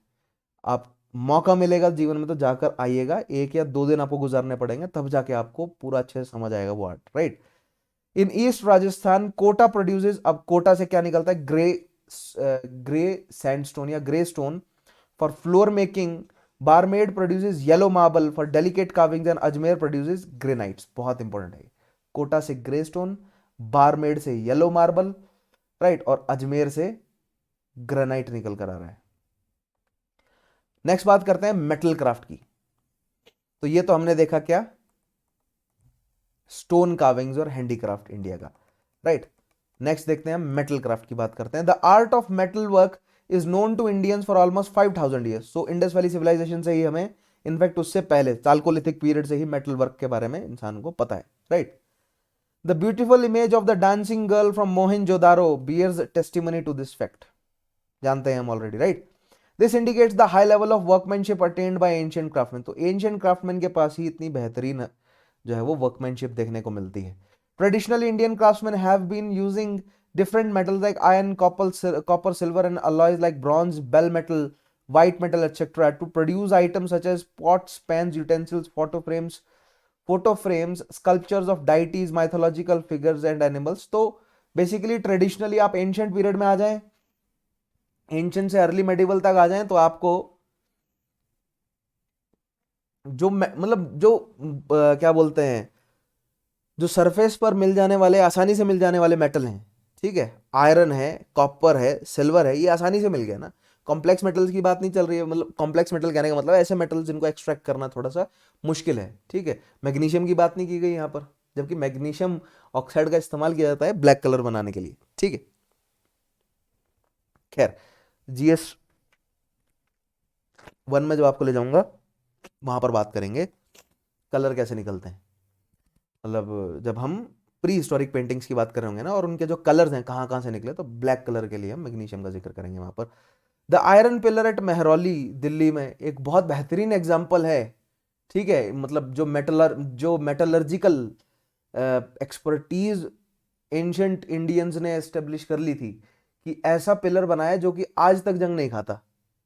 आप मौका मिलेगा जीवन में तो जाकर आइएगा, 1 या 2 दिन आपको गुजारने पड़ेंगे, तब जाके आपको पूरा अच्छे से समझ आएगा वो art, right. In east Rajasthan Kota produces, अब कोटा से क्या निकलता है, ग्रे सैंडस्टोन या grey stone for floor making. Barmer produces yellow marble for delicate carvings and Ajmer produces granites. बहुत इंपॉर्टेंट है, कोटा से ग्रे स्टोन, बारमेड से येलो मार्बल, राइट, और अजमेर से ग्रेनाइट निकल कर आ रहा है। नेक्स्ट बात करते हैं मेटल क्राफ्ट की। तो ये तो हमने देखा क्या, स्टोन कार्विंग्स और हैंडीक्राफ्ट इंडिया का, राइट। नेक्स्ट देखते हैं मेटल क्राफ्ट की बात करते हैं। The art of metal work is known to Indians for almost 5000 years. So Indus valley civilisation से ही हमें, इनफैक्ट उससे पहले चालकोलिथिक पीरियड से ही मेटल वर्क के बारे में इंसान को पता है, right. The beautiful image of the dancing girl from Mohenjodaro bears testimony to this fact. जानते हैं हम already, right. This indicates the high level of workmanship attained by ancient craftsman. तो एंशिएंट क्राफ्टमैन के पास ही इतनी बेहतरीन जो है वो वर्कमैनशिप देखने को मिलती है। Traditionally Indian craftsman have been using different metals like iron, copper, silver, and alloys like bronze, bell metal, white metal, etc. to produce items such as pots, pans, utensils, photo frames, sculptures of deities, mythological figures, and animals. तो बेसिकली ट्रेडिशनली आप एंशियंट पीरियड में आ जाएं, एंशियंट से अर्ली मेडिवल तक आ जाएं, तो आपको जो मतलब जो क्या बोलते हैं, जो सरफेस पर मिल जाने वाले, आसानी से मिल जाने वाले मेटल हैं, ठीक है, आयरन है, कॉपर है, सिल्वर है, ये आसानी से मिल गया ना। कॉम्प्लेक्स मेटल्स की बात नहीं चल रही है, मतलब कॉम्प्लेक्स मेटल कहने का मतलब ऐसे मेटल्स जिनको एक्सट्रैक्ट करना थोड़ा सा मुश्किल है, ठीक है। मैग्नीशियम की बात नहीं की गई यहाँ पर, जबकि मैग्नीशियम ऑक्साइड का इस्तेमाल किया जाता है ब्लैक कलर बनाने के लिए, ठीक है। खैर, GS1 में जब आपको ले जाऊंगा वहां पर बात करेंगे कलर कैसे निकलते हैं, मतलब जब हम प्री हिस्टोरिक पेंटिंग्स की बात कर रहे होंगे ना, और उनके जो कलर्स हैं कहाँ कहाँ से निकले, तो ब्लैक कलर के लिए हम मैग्नीशियम का जिक्र करेंगे वहां पर। The iron pillar at Mehrauli Delhi में एक बहुत बेहतरीन एग्जाम्पल है, ठीक है। मतलब जो मेटलर्जिकल एक्सपर्टीज एंशंट इंडियंस ने एस्टेब्लिश कर ली थी कि ऐसा पिलर बनाया जो कि आज तक जंग नहीं खाता,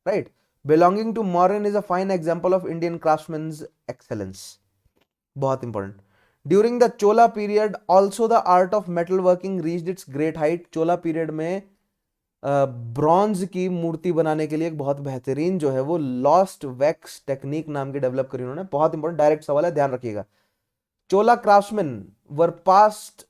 right. Belonging to Mauryan is a fine example of Indian craftsmen's excellence. बहुत important. During the Chola period also the art of metal working reached its great height. Chola period में ब्रॉन्ज की मूर्ति बनाने के लिए एक बहुत बेहतरीन जो है वो लॉस्ट वैक्स टेक्निक नाम की डेवलप करी उन्होंने। बहुत इंपॉर्टेंट डायरेक्ट सवाल है, ध्यान रखिएगा। Chola craftsman were past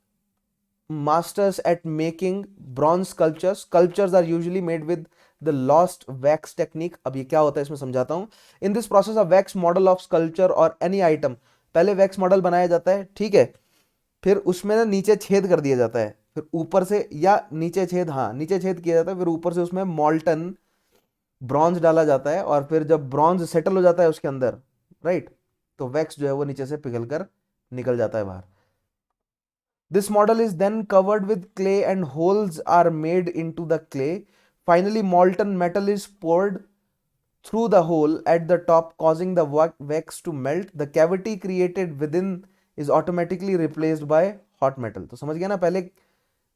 masters at making bronze sculptures. Sculptures are usually made with the lost wax technique. अब ये क्या होता है इसमें समझाता हूं। In this process a wax model of sculpture or any item, पहले वैक्स मॉडल बनाया जाता है, ठीक है, फिर उसमें ना नीचे छेद कर दिया जाता है, फिर ऊपर से, या नीचे छेद, हाँ नीचे छेद किया जाता है, फिर ऊपर से उसमें मॉल्टन ब्रॉन्ज डाला जाता है, और फिर जब ब्रॉन्ज सेटल हो जाता है उसके अंदर, राइट, तो वैक्स जो है वो नीचे से पिघल कर निकल जाता है बाहर। This model is then covered with clay and holes are made into the clay. Finally, molten metal is poured through the hole at the top, causing the wax to melt. The cavity created within is automatically replaced by hot metal. तो समझ गया ना, पहले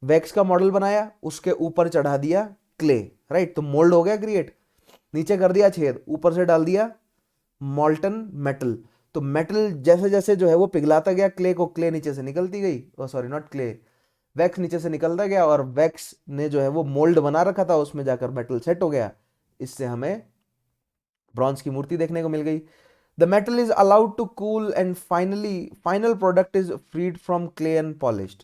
वैक्स का मॉडल बनाया, उसके ऊपर चढ़ा दिया क्ले, राइट। तो मोल्ड हो गया क्रिएट, नीचे कर दिया छेद, ऊपर से डाल दिया मॉल्टन मेटल। तो मेटल जैसे जैसे जो है वो पिघलाता गया क्ले को, क्ले नीचे से निकलती गई, सॉरी नॉट क्ले, वैक्स नीचे से निकलता गया, और वैक्स ने जो है वो मोल्ड बना रखा था, उसमें जाकर मेटल सेट हो गया। इससे हमें ब्रॉन्ज की मूर्ति देखने को मिल गई। The metal is allowed to cool and final product is freed from clay and polished.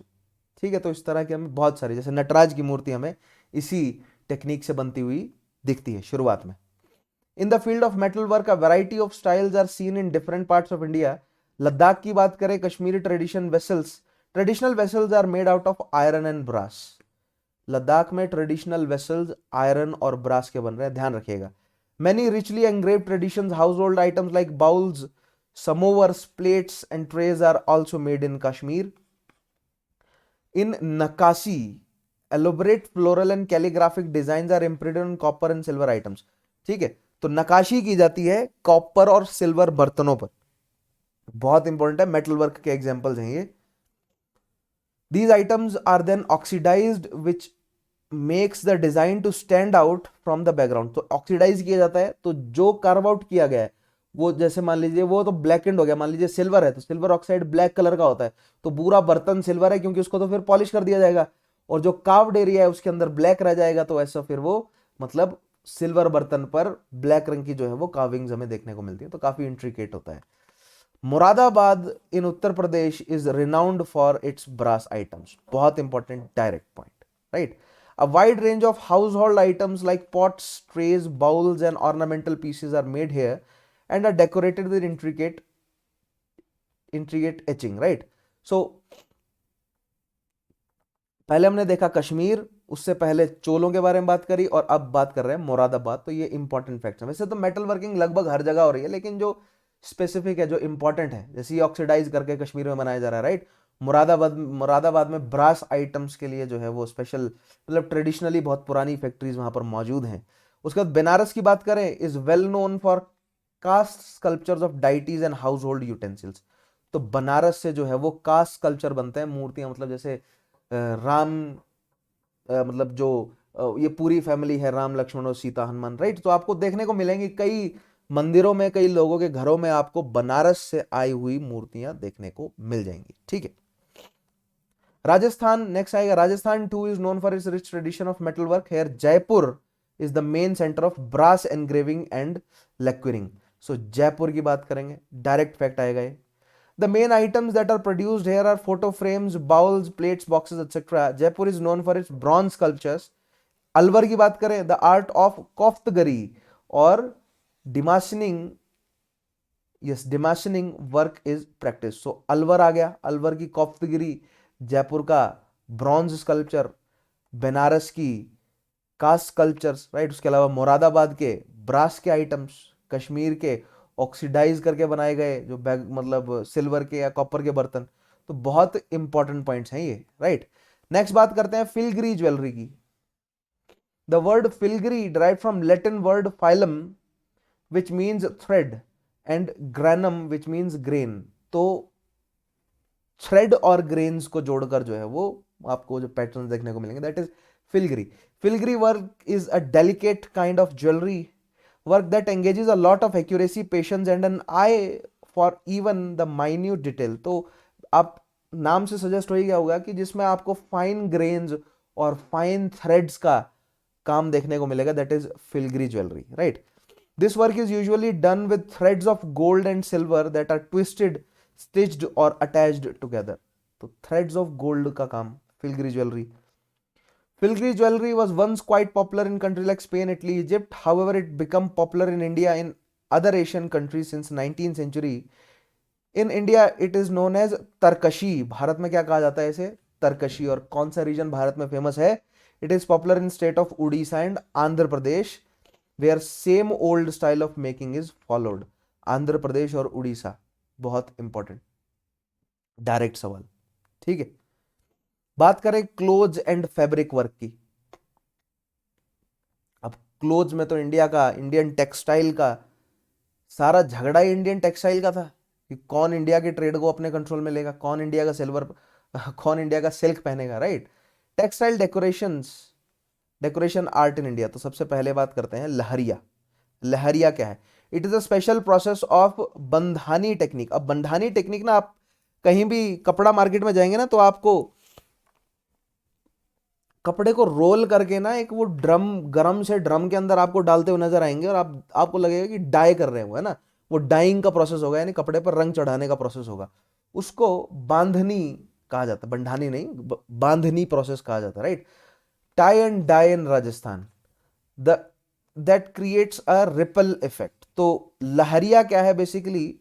ठीक है, तो इस तरह की हमें बहुत सारी, जैसे नटराज की मूर्ति हमें इसी टेक्निक से बनती हुई दिखती है शुरुआत में। In the field of metal work a variety of styles are seen in different parts of India. Ladakh की बात करें, Kashmiri traditional vessels are made out of iron and brass. Ladakh में ट्रेडिशनल वेसल्स आयरन और ब्रास के बन रहे हैं, ध्यान रखिएगा। Many richly engraved traditions household items like bowls, samovars, plates and trays are also made in Kashmir. In नक्काशी elaborate floral and calligraphic designs are imprinted on copper and silver items। ठीक है, तो नकाशी की जाती है कॉपर और सिल्वर बर्तनों पर, बहुत इंपॉर्टेंट है, मेटल वर्क के एग्जांपल्स हैं ये। These items are then oxidized which makes the design to stand out from the background। तो ऑक्सीडाइज किया जाता है, तो जो कार्व आउट किया गया है वो, जैसे मान लीजिए वो तो ब्लैक एंड हो गया, मान लीजिए सिल्वर है तो सिल्वर ऑक्साइड ब्लैक कलर का होता है, तो पूरा बर्तन सिल्वर है क्योंकि उसको तो फिर पॉलिश कर दिया जाएगा, और जो कार्व्ड एरिया है उसके अंदर ब्लैक रह जाएगा, तो ऐसा फिर वो मतलब सिल्वर बर्तन पर ब्लैक रंग की जो है वो कार्विंग्स हमें देखने को मिलती है, तो काफी इंट्रिकेट होता है। Moradabad in Uttar Pradesh is renowned for its brass items. बहुत important direct point, right. A wide range of household items like pots, trays, bowls and ornamental pieces are made here and are decorated with intricate etching, right? So पहले हमने देखा कश्मीर, उससे पहले चोलों के बारे में बात करी, और अब बात कर रहे हैं मुरादाबाद। तो ये इंपॉर्टेंट फैक्ट्स हैं। वैसे तो मेटल वर्किंग लगभग हर जगह हो रही है, लेकिन जो स्पेसिफिक है, जो इंपॉर्टेंट है, जैसे ये ऑक्सीडाइज करके कश्मीर में बनाया जा रहा है, राइट। मुरादाबाद में ब्रास आइटम्स के लिए जो है वो स्पेशल, मतलब ट्रेडिशनली बहुत पुरानी फैक्ट्रीज वहां पर मौजूद हैं। उसके बाद बनारस की बात करें, is well known for cast sculptures of deities and household utensils. तो बनारस से जो है वो कास्ट स्कल्पचर बनते हैं, मूर्तियां, मतलब जैसे राम, मतलब जो ये पूरी फैमिली है, राम लक्ष्मण और सीता हनुमान, राइट। तो आपको देखने को मिलेंगी कई मंदिरों में, कई लोगों के घरों में आपको बनारस से आई हुई मूर्तियां देखने को मिल जाएंगी। ठीक है, राजस्थान नेक्स्ट आएगा। Rajasthan too is known for its rich tradition of metal work. Here Jaipur is the main centre of brass engraving and lacquering. So Jaipur की बात करेंगे, डायरेक्ट फैक्ट आएगा ये। The main items that are produced here are photo frames, bowls, plates, boxes, etc. Jaipur is known for its bronze sculptures. Alwar की बात करें, the art of कोफ्तगरी और डिमाशनिंग, yes, डिमाशनिंग वर्क इज प्रैक्टिस। सो अलवर आ गया, अलवर की कोफ्तगिरी, जयपुर का ब्रॉन्ज स्कल्पचर, बनारस की कास्ट स्कल्पचर्स, राइट। उसके अलावा मुरादाबाद के ब्रास के आइटम्स, कश्मीर के ऑक्सीडाइज करके बनाए गए जो बैग, मतलब सिल्वर के या कॉपर के बर्तन। तो बहुत इंपॉर्टेंट पॉइंट्स हैं ये, राइट। नेक्स्ट बात करते हैं फिलग्री ज्वेलरी की। The word filigree derive from Latin word filum which means thread and granum which means grain. तो थ्रेड और ग्रेन्स को जोड़कर जो है वो आपको जो पैटर्न देखने को मिलेंगे, that is filigree. Filigree work is a delicate kind of jewellery work that engages a lot of accuracy, patience and an eye for even the minute detail। तो आप नाम से सजेस्ट हो ही गया होगा कि जिसमें आपको फाइन ग्रेन्स और फाइन थ्रेड्स का काम देखने को मिलेगा, that is filigree jewellery, right. This work is usually done with threads of gold and silver that are twisted, stitched और अटैच्ड टुगेदर। तो थ्रेड्स ऑफ गोल्ड का काम filigree jewellery. Filigree jewelry was once quite popular in countries like Spain, Italy, Egypt. However, it became popular in India and other Asian countries since 19th century. In India, it is known as tarkashi. Bharat में क्या कहा जाता है इसे? तरकशी। और कौन सा रीजन भारत में फेमस है? It is popular in state of Odisha and Andhra Pradesh, where same old style of making is followed। Andhra Pradesh और उड़ीसा, बहुत इंपॉर्टेंट डायरेक्ट सवाल। ठीक है, बात करें क्लोज एंड फैब्रिक वर्क की। अब क्लोज में तो इंडियन टेक्सटाइल का सारा झगड़ा ही इंडियन टेक्सटाइल का था कि कौन इंडिया के ट्रेड को अपने कंट्रोल में लेगा, कौन इंडिया का सिल्क पहनेगा, right. Textile decorations decoration art in India. तो सबसे पहले बात करते हैं लहरिया। लहरिया क्या है? It is a special process of Bandhani technique. अब बंधानी टेक्निक ना, आप कहीं भी कपड़ा मार्केट में जाएंगे ना तो आपको कपड़े को रोल करके ना एक वो ड्रम, गरम से ड्रम के अंदर आपको डालते हुए नजर आएंगे और आपको लगेगा कि डाई कर रहे हो, है ना। वो डाइंग का प्रोसेस होगा, यानी कपड़े पर रंग चढ़ाने का प्रोसेस होगा। उसको बांधनी कहा जाता है, बंधानी नहीं, बांधनी प्रोसेस कहा जाता है, right. Tie and dye in Rajasthan, the that creates a ripple effect. तो लहरिया क्या है? बेसिकली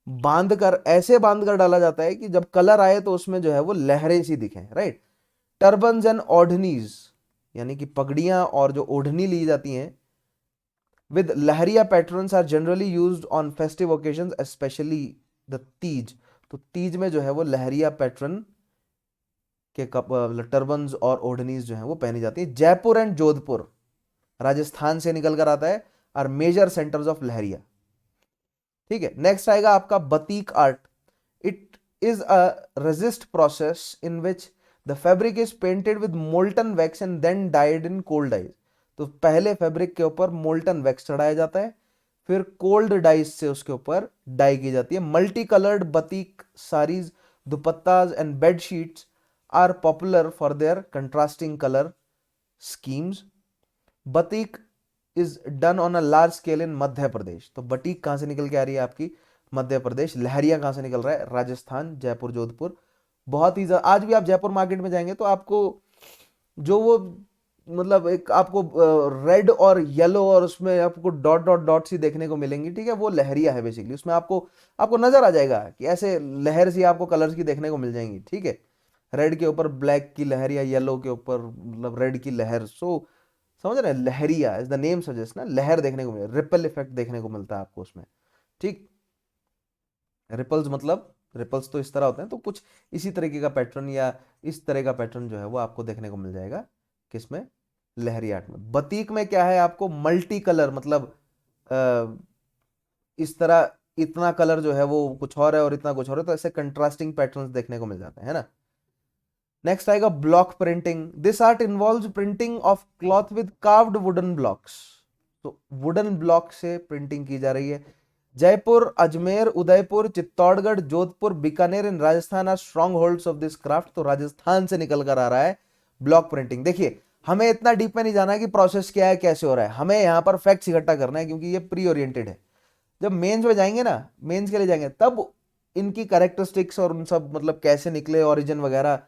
बांध कर, ऐसे बांध कर डाला जाता है कि जब कलर आए तो उसमें जो है वो लहरें सी दिखें, राइट। टर्बन्स एंड ओढ़नीज, यानी कि पगड़ियां और जो ओढ़नी ली जाती हैं, with leheriya patterns are generally used on festive occasion, specially the Teej. तो तीज में जो है वो लहरिया पैटर्न के टर्बन्स और ओढ़नीज जो है वो पहनी जाती है। जयपुर एंड जोधपुर, राजस्थान से निकल कर आता है, are major centres of leheriya. ठीक है, नेक्स्ट आएगा आपका batik art. It is a resist process in which the fabric is painted with molten wax and then dyed in cold dyes. तो पहले फैब्रिक के ऊपर मोल्टन वैक्स चढ़ाया जाता है, फिर कोल्ड डाइज से उसके ऊपर डाई की जाती है। Multi coloured batik saris, dupattas and bed sheets are popular for their contrasting colour schemes. Batik is done on a large scale in Madhya Pradesh. तो बटीक कहां से निकल के आ रही है आपकी? मध्य प्रदेश। लहरिया कहां से निकल रहा है? राजस्थान, जयपुर, जोधपुर। बहुत ही आज भी आप जयपुर मार्केट में जाएंगे तो आपको जो वो मतलब एक आपको रेड और येलो और उसमें आपको डॉट डॉट डॉट सी देखने को मिलेंगी, ठीक है, वो लहरिया है बेसिकली। उसमें आपको आपको नजर आ जाएगा कि ऐसे लहर सी आपको कलर्स की देखने को मिल जाएंगी, ठीक है। रेड के ऊपर ब्लैक की लहर या येलो के ऊपर मतलब रेड की लहर। सो समझ रहे हैं, लहरिया इज द नेम सजेस्ट ना, लहर देखने को मिले, रिपल इफेक्ट देखने को मिलता है आपको उसमें, ठीक। रिपल्स मतलब, रिपल्स तो इस तरह होते हैं, तो कुछ इसी तरीके का पैटर्न या इस तरह का पैटर्न जो है वो आपको देखने को मिल जाएगा किसमें? लहरी आर्ट में। बतीक में क्या है? आपको मल्टी कलर, मतलब इस तरह इतना कलर जो है वो कुछ और है और इतना कुछ और है, तो ऐसे कंट्रास्टिंग पैटर्न्स देखने को मिल जाते हैं, है ना। नेक्स्ट आएगा block printing. This art involves printing of cloth with carved wooden blocks. तो वुडन ब्लॉक से प्रिंटिंग की जा रही है। Jaipur, Ajmer, Udaipur, Chittorgarh, Jodhpur, Bikaner in Rajasthan are strongholds of this craft. तो राजस्थान से निकल कर आ रहा है ब्लॉक प्रिंटिंग। देखिए, हमें इतना डीप में नहीं जाना है कि प्रोसेस क्या है, कैसे हो रहा है, हमें यहाँ पर फैक्ट्स इकट्ठा करना है, क्योंकि ये प्री ओरिएंटेड है। जब मेंस में जाएंगे ना, मेंस के लिए जाएंगे, तब इनकी कैरेक्टरिस्टिक्स और उन सब मतलब कैसे निकले ओरिजिन वगैरह,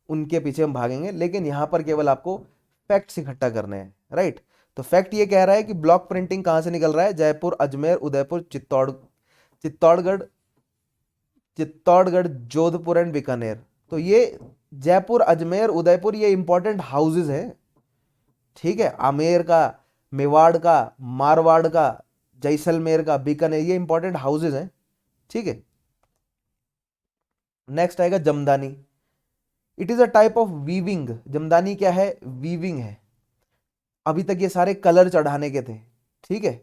उनके पीछे हम भागेंगे। लेकिन यहां पर केवल आपको फैक्ट्स इकट्ठा करने हैं, राइट। तो फैक्ट ये कह रहा है कि ब्लॉक प्रिंटिंग कहां से निकल रहा है? जयपुर, अजमेर, उदयपुर, चित्तौड़गढ़, चित्तौड़गढ़, जोधपुर एंड बीकानेर। तो ये जयपुर, अजमेर, उदयपुर ये इंपॉर्टेंट हाउसेज हैं, ठीक है। आमेर का, मेवाड़ का, मारवाड़ का, जैसलमेर का, बीकानेर, ये इंपॉर्टेंट हाउसेज हैं, ठीक है। नेक्स्ट आएगा jamdani. It is a type of weaving. Jamdani क्या है? वीविंग है। अभी तक ये सारे कलर चढ़ाने के थे, ठीक है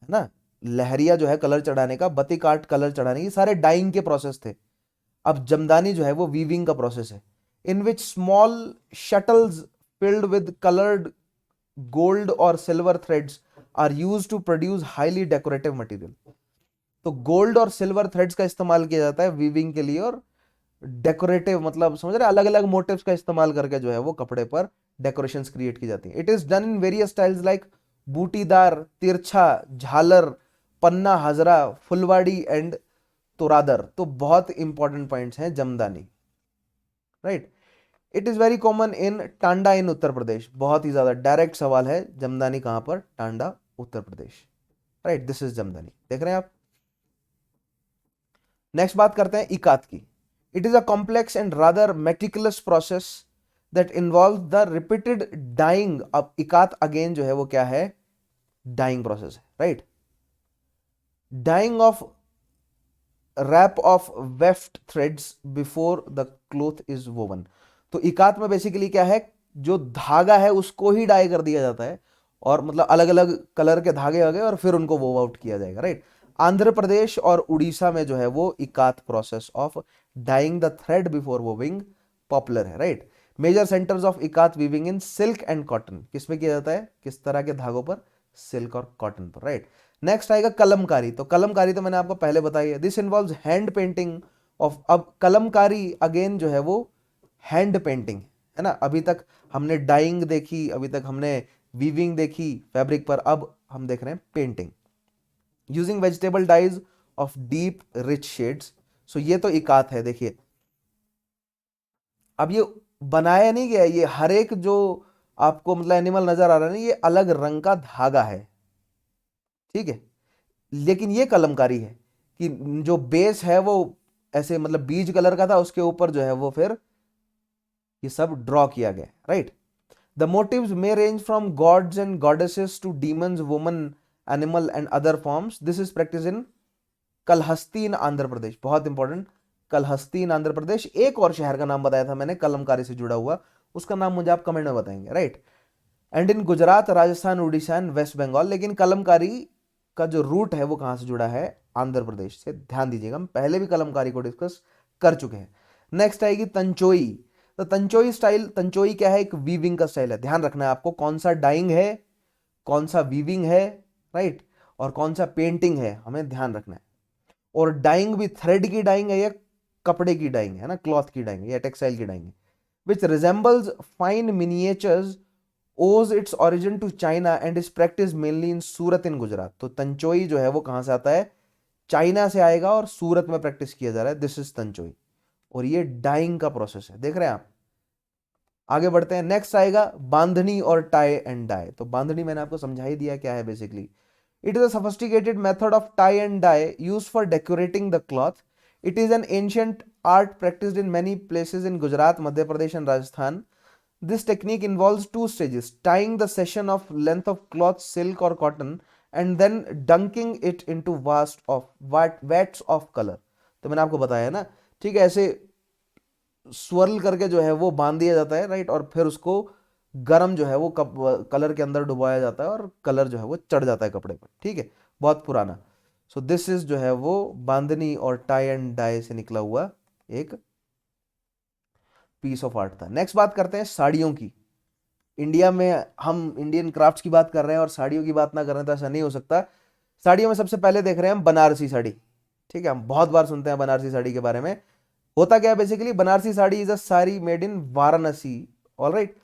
ना। लहरिया जो है कलर चढ़ाने का, बतिक आर्ट कलर चढ़ाने की, सारे डाइंग के प्रोसेस थे। अब जमदानी जो है वो वीविंग का प्रोसेस है, in which small shuttles filled with coloured gold और silver threads are use to produce highly decorative material. तो गोल्ड और सिल्वर थ्रेड्स का इस्तेमाल किया जाता है वीविंग के लिए, और डेकोरेटिव मतलब समझ रहे, अलग अलग मोटिव्स का इस्तेमाल करके जो है वो कपड़े पर डेकोरेशंस क्रिएट की जाती है। It is done in various styles like butidar, tirchha, jhalar, Panna, Hazra, Phulwari and तुरादर। तो बहुत इंपॉर्टेंट पॉइंट्स हैं Jamdani, right. It is very common in Tanda in Uttar Pradesh. बहुत ही ज्यादा डायरेक्ट सवाल है, जमदानी कहां पर? Tanda, Uttar Pradesh, right. This is Jamdani, देख रहे हैं आप। नेक्स्ट बात करते हैं इकात की। It is a complex and rather meticulous process that involve the repeated dyeing. अब इकात अगेन जो है वो क्या है? डाइंग प्रोसेस है, right. Dyeing of warp of weft threads before the cloth is woven. तो इकात में बेसिकली क्या है? जो धागा है उसको ही डाई कर दिया जाता है, और मतलब अलग अलग कलर के धागे आ गए और फिर उनको वोव आउट किया जाएगा, राइट। आंध्र प्रदेश और उड़ीसा में जो है वो ikat process of dyeing the thread before weaving popular है, right. Major centres of ikat weaving in silk and cotton, किसमें किया जाता है, किस तरह के धागों पर, सिल्क और कॉटन पर, राइट। नेक्स्ट आएगा कलमकारी। तो कलमकारी तो मैंने आपको पहले बताई है, this involves hand painting of, अब कलमकारी अगेन जो है वो हैंड पेंटिंग है ना। अभी तक हमने डाइंग देखी, अभी तक हमने वीविंग देखी फैब्रिक पर, अब हम देख रहे हैं painting using vegetable dyes of deep rich shades. So ये तो इकात है, देखिए अब ये बनाया नहीं गया, ये हर एक जो आपको मतलब एनिमल नजर आ रहा है ना, ये अलग रंग का धागा है, ठीक है। लेकिन ये कलमकारी है कि जो बेस है वो ऐसे मतलब बीज कलर का था, उसके ऊपर जो है वो फिर ये सब ड्रॉ किया गया, right. The motifs may range from gods and goddesses to demons, woman, animal and other forms. This is practice in Kalahasti in Andhra Pradesh, बहुत इंपॉर्टेंट, कलहस्ती इन आंध्र प्रदेश। एक और शहर का नाम बताया था मैंने कलमकारी से जुड़ा हुआ, उसका नाम मुझे आप कमेंट में बताएंगे, right. And in Gujarat, Rajasthan, Orissa and West Bengal. लेकिन कलमकारी का जो रूट है वो कहां से जुड़ा है, आंध्र प्रदेश से, ध्यान दीजिएगा, हम पहले भी कलमकारी को डिस्कस कर चुके हैं। नेक्स्ट आएगी तंचोई। तो तंचोई स्टाइल, तंचोई क्या है, एक वीविंग का स्टाइल है, ध्यान रखना है आपको कौन सा डाइंग है, कौन सा वीविंग है, राइट, और कौन सा पेंटिंग है, हमें ध्यान रखना है। और डाइंग भी थ्रेड की डाइंग है या कपड़े की डाइंग है ना, क्लॉथ की डाइंग है या टेक्सटाइल की डाइंग है, which resembles fine miniatures, owes its origin to China and is practice mainly in Surat in Gujarat. तो तंचोई जो है वो कहां से आता है, चाइना से आएगा और सूरत में प्रैक्टिस किया जा रहा है, दिस इज तंचोई। और ये डाइंग का प्रोसेस है, देख रहे हैं आप। आगे बढ़ते हैं, नेक्स्ट आएगा बांधनी और टाई एंड डाई। तो बांधनी मैंने आपको समझा ही दिया क्या है basically. It is a sophisticated method of tie and dye used for decorating the cloth. It is an ancient art practiced in many places in Gujarat, Madhya Pradesh and Rajasthan. This technique involves two stages: tying the section of length of cloth, silk or cotton, and then dunking it into vats of color. तो मैंने आपको बताया ना, ठीक है, ऐसे swirl करके जो है वो बांध दिया जाता है, राइट, और फिर उसको गरम जो है वो कलर के अंदर डुबाया जाता है और कलर जो है वो चढ़ जाता है कपड़े पर, ठीक है, बहुत पुराना। सो दिस इज जो है वो बांधनी और टाई एंड डाई से निकला हुआ एक पीस ऑफ आर्ट था। नेक्स्ट बात करते हैं साड़ियों की। इंडिया में हम इंडियन क्राफ्ट्स की बात कर रहे हैं और साड़ियों की बात ना कर रहे हैं तो ऐसा नहीं हो सकता। साड़ियों में सबसे पहले देख रहे हैं हम बनारसी साड़ी, ठीक है, हम बहुत बार सुनते हैं बनारसी साड़ी के बारे में। होता क्या है basically, Banarasi sari is a sari made in Varanasi, alright.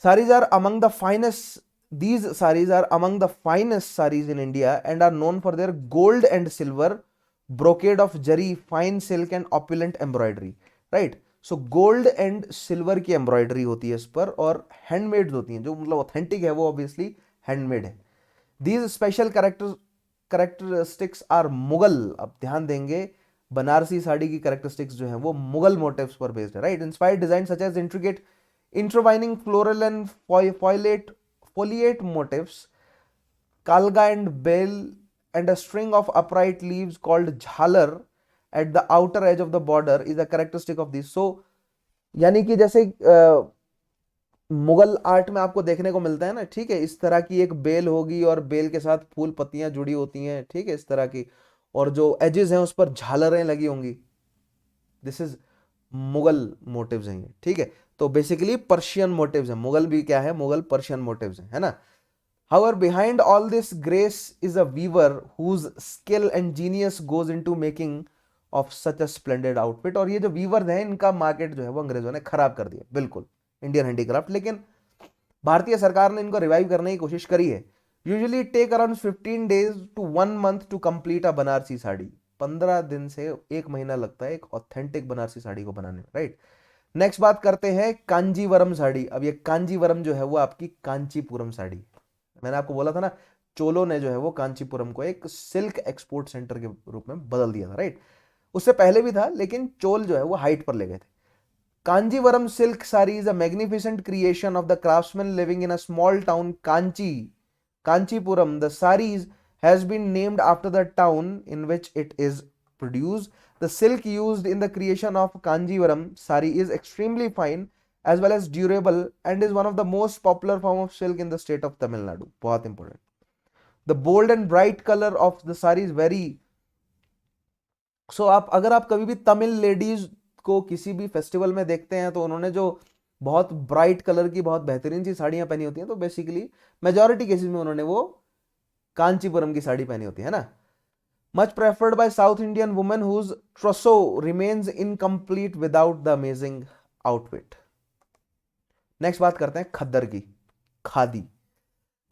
Saris are among the finest. These saris are among the finest saris in India and are known for their gold and silver brocade of jari, fine silk and opulent embroidery. Right? So gold and silver की एम्ब्रॉयडरी होती है इस पर और हैंडमेड होती हैं, जो मतलब ऑथेंटिक है वो ऑब्वियसली हैंडमेड है। These special characteristics are Mughal. अब ध्यान देंगे, बनारसी साड़ी की करेक्टरिस्टिक्स जो है वो मुगल मोटिव्स पर बेस्ड है, right. Inspired design such as intricate intertwining floral and foliate motifs, kalga and bell, and a string of upright leaves called jhalar at the outer edge of the border is a characteristic of this. So यानी कि जैसे मुगल आर्ट में आपको देखने को मिलता है ना, ठीक है, इस तरह की एक बेल होगी और बेल के साथ फूल पत्तियां जुड़ी होती हैं, ठीक है, इस तरह की, और जो एजेस हैं उस पर झालरें लगी होंगी, दिस इज मुगल मोटिव्स हैं, ठीक है। तो बेसिकली पर्शियन मोटिव्स हैं, मुगल भी क्या है, मुगल पर्शियन मोटिव्स हैं, है ना। However, behind all this grace is a weaver whose skill and genius goes into making of such a splendid outfit. और ये जो वीवर हैं इनका मार्केट जो है वो अंग्रेजों ने खराब कर दिया, बिल्कुल, इंडियन हैंडीक्राफ्ट। लेकिन भारतीय सरकार ने इनको रिवाइव करने की कोशिश करी है। Usually take around 15 days to 1 month to complete a Banarasi sari. 15 दिन से 1 महीना लगता है एक ऑथेंटिक बनारसी साड़ी को बनाने में, राइट। नेक्स्ट बात करते हैं कांजीवरम साड़ी। अब ये कांजीवरम जो है वो आपकी कांचीपुरम साड़ी, मैंने आपको बोला था ना, चोलो ने जो है वो कांचीपुरम को एक सिल्क एक्सपोर्ट सेंटर के रूप में बदल दिया था, राइट। उससे पहले भी था लेकिन चोल जो है वो हाइट पर ले गए थे। Kanjeevaram silk sari is a magnificent creation of the craftsman living in a small town Kanchipuram. The saris has been named after the town in which it is produced. The silk used in the creation of Kanjivaram sari is extremely fine as well as durable and is one of the most popular form of silk in the state of Tamil Nadu. बहुत important. The bold and bright color of the sari is very, so आप अगर आप कभी भी तमिल लेडीज को किसी भी फेस्टिवल में देखते हैं तो उन्होंने जो बहुत ब्राइट कलर की बहुत बेहतरीन सी साड़ियां पहनी होती हैं, तो बेसिकली मेजॉरिटी केसेस में उन्होंने वो कांचीपुरम की साड़ी पहनी होती है ना। Much preferred by South Indian women whose trousseau remains incomplete without the amazing outfit. Next बात करते हैं खद्दर की, खादी।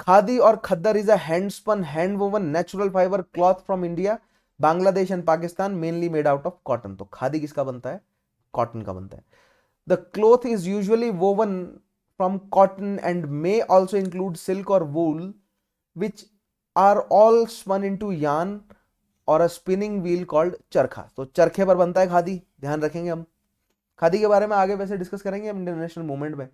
खादी और khaddar is a handspun hand woven natural fibre cloth from India, Bangladesh and Pakistan, mainly made out of cotton. तो खादी किसका बनता है? कॉटन का बनता है। The cloth is usually woven from cotton and may also include silk और wool which are all spun into yarn और अ स्पिनिंग व्हील कॉल्ड चरखा। तो चरखे पर बनता है खादी, ध्यान रखेंगे हम। खादी के बारे में आगे वैसे डिस्कस करेंगे हम इंटरनेशनल मूवमेंट में।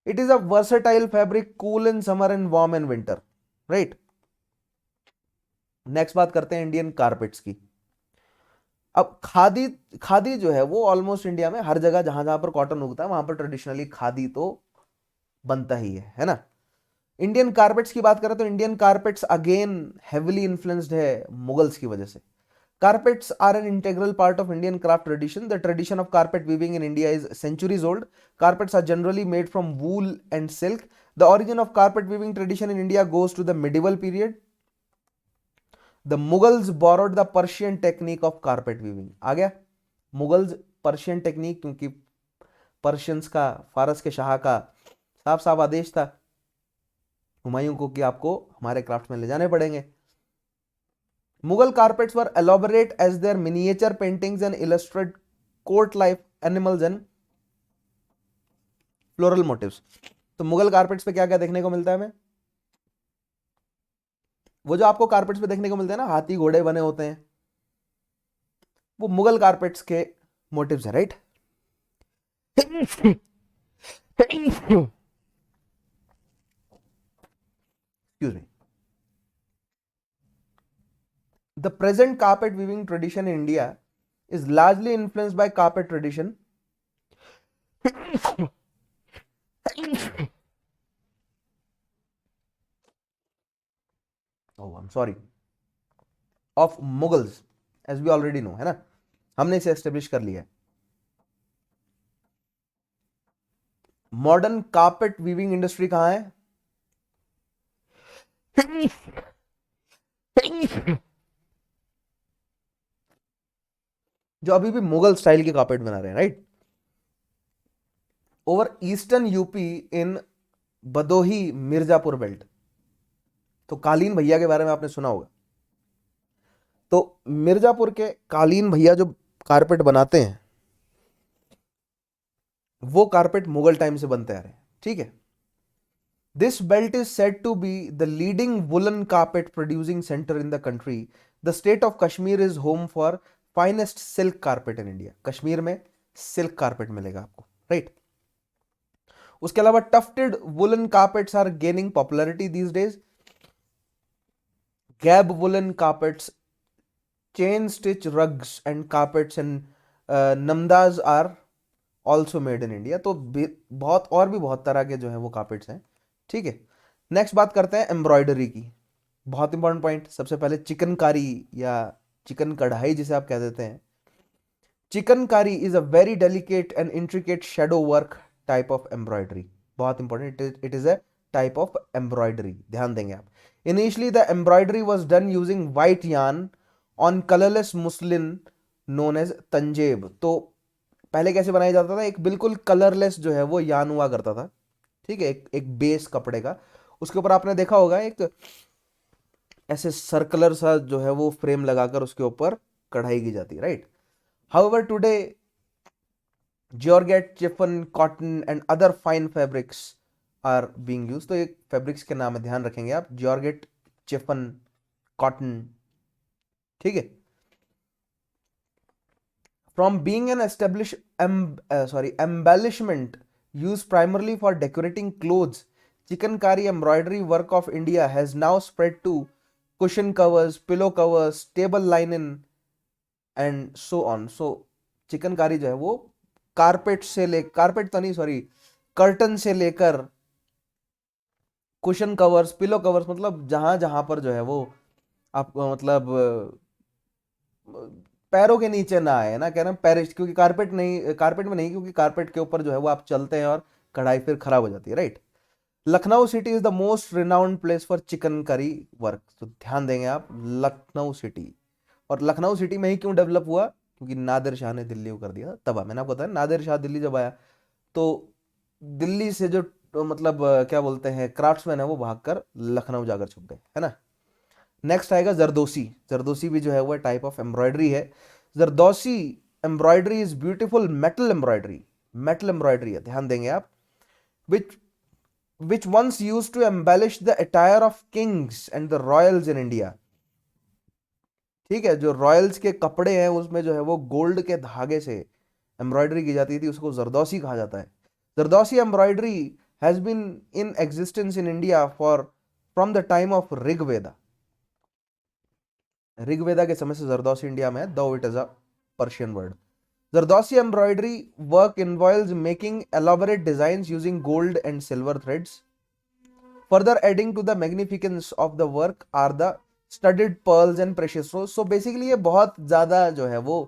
It is a versatile fabric, cool in summer and warm in winter, right. Next बात करते हैं इंडियन कारपेट्स की। अब खादी, खादी जो है वो ऑलमोस्ट इंडिया में हर जगह जहां जहां पर कॉटन उगता है वहां पर ट्रेडिशनली खादी तो बनता ही है ना। इंडियन कारपेट्स की बात करें तो Indian carpets again heavily influenced है मुगल्स की वजह से। Carpets are an integral part of Indian craft tradition. The tradition of carpet weaving in India is centuries old. Carpets are generally made from wool and silk. The origin of carpet weaving tradition in India goes to the medieval period. The Mughals borrowed the Persian technique of carpet weaving. आ गया मुगल्स पर्शियन टेक्निक, क्योंकि पर्शियंस का, फारस के शाह का साफ साफ आदेश था हुमायूं को कि आपको हमारे क्राफ्ट में ले जाने पड़ेंगे। Mughal carpets were elaborate as their miniature paintings and illustrate court life, animals and floral motifs. तो मुगल कारपेट्स पे क्या क्या देखने को मिलता है हमें? वो जो आपको कारपेट्स पे देखने को मिलते हैं ना, हाथी घोड़े बने होते हैं, वो मुगल कारपेट्स के मोटिव्स है, right. Excuse me. The present carpet weaving tradition in India is largely influenced by carpet tradition. Oh, I'm sorry. Of Mughals, as we already know, है ना, हमने इसे एस्टेब्लिश कर लिया है। मॉडर्न कार्पेट वीविंग इंडस्ट्री कहां है? जो अभी भी मुगल स्टाइल के कार्पेट बना रहे हैं, right. Over eastern UP in Bhadohi Mirzapur belt. तो कालीन भैया के बारे में आपने सुना होगा। तो मिर्जापुर के कालीन भैया जो कारपेट बनाते हैं वो कारपेट मुगल टाइम से बनते आ रहे हैं, ठीक है। This belt is said to be the leading woollen carpet producing centre in the country. The state of Kashmir is home for finest silk carpet in India. Kashmir में सिल्क कारपेट मिलेगा आपको, राइट। उसके अलावा tufted woollen carpets are gaining popularity these days. Gab woollen carpets, chain stitch rugs and carpets and namdas are also made in India. तो बहुत और भी बहुत तरह के जो है वो कारपेट्स हैं, ठीक है। नेक्स्ट बात करते हैं एम्ब्रॉयडरी की। बहुत इंपॉर्टेंट पॉइंट। सबसे पहले चिकनकारी या चिकन कढ़ाई जिसे आप कह देते हैं। Chikankari is a very delicate and intricate shadow work type of embroidery. बहुत important, it is a type of embroidery, ध्यान देंगे आप। Initially the embroidery was done using white yarn on colourless muslin known as tanzeb. तो पहले कैसे बनाया जाता था? एक बिल्कुल कलरलेस जो है वो यान हुआ करता था, ठीक है, एक बेस कपड़े का, उसके ऊपर आपने देखा होगा एक ऐसे सर्कुलर सा जो है वो फ्रेम लगाकर उसके ऊपर कढ़ाई की जाती है, right. However today georgette, chiffon, cotton and other fine fabrics are being used. तो एक फैब्रिक्स के नाम है, ध्यान रखेंगे आप, जॉर्जेट, चिफन, कॉटन, ठीक है। From being an established embellishment used primarily for decorating clothes, chikankari embroidery work of India has now spread to cushion covers, pillow covers, table linen and so on. So chikankari जो है वो कारपेट से ले, कारपेट तो नहीं सॉरी, कर्टन से लेकर कुशन कवर्स, पिलो कवर्स, मतलब जहां जहां पर जो है वो आप मतलब पैरों के नीचे ना आए ना, कह रहे हैं पैरिस, क्योंकि कारपेट नहीं, कारपेट में नहीं, क्योंकि कारपेट के ऊपर जो है वो आप चलते हैं और कढ़ाई फिर खराब हो जाती है, right. Lucknow city is the most renowned place for chicken curry work, तो ध्यान देंगे आप, लखनऊ सिटी। और लखनऊ सिटी में ही क्यों डेवलप हुआ, क्योंकि नादिर शाह ने दिल्ली को कर दिया तबाह। मैंने आपको बताया नादिर शाह दिल्ली जब आया तो दिल्ली से जो मतलब क्या बोलते हैं क्राफ्ट्समैन है वो भागकर लखनऊ जाकर छुप गए, है ना। नेक्स्ट आएगा जरदोसी। जरदोसी भी जो है वो टाइप ऑफ एम्ब्रॉयडरी है। Zardozi embroidery is beautiful metal embroidery, metal embroidery है, ध्यान देंगे आप। विच which once used to embellish the attire of kings and the royals in India। ठीक है, जो रॉयल्स के कपड़े हैं उसमें जो है वो गोल्ड के धागे से एम्ब्रॉयडरी की जाती थी, उसको जरदोसी कहा जाता है। Zardozi embroidery has been in existence in India for from the time of Rigveda. Rigveda के समय से जरदोसी इंडिया में है, though it is a Persian word. Zardossi embroidery work involves making elaborate designs using gold and silver threads. Further adding to the magnificence of the work are the studded pearls and precious stones. So basically ये बहुत ज़्यादा जो है वो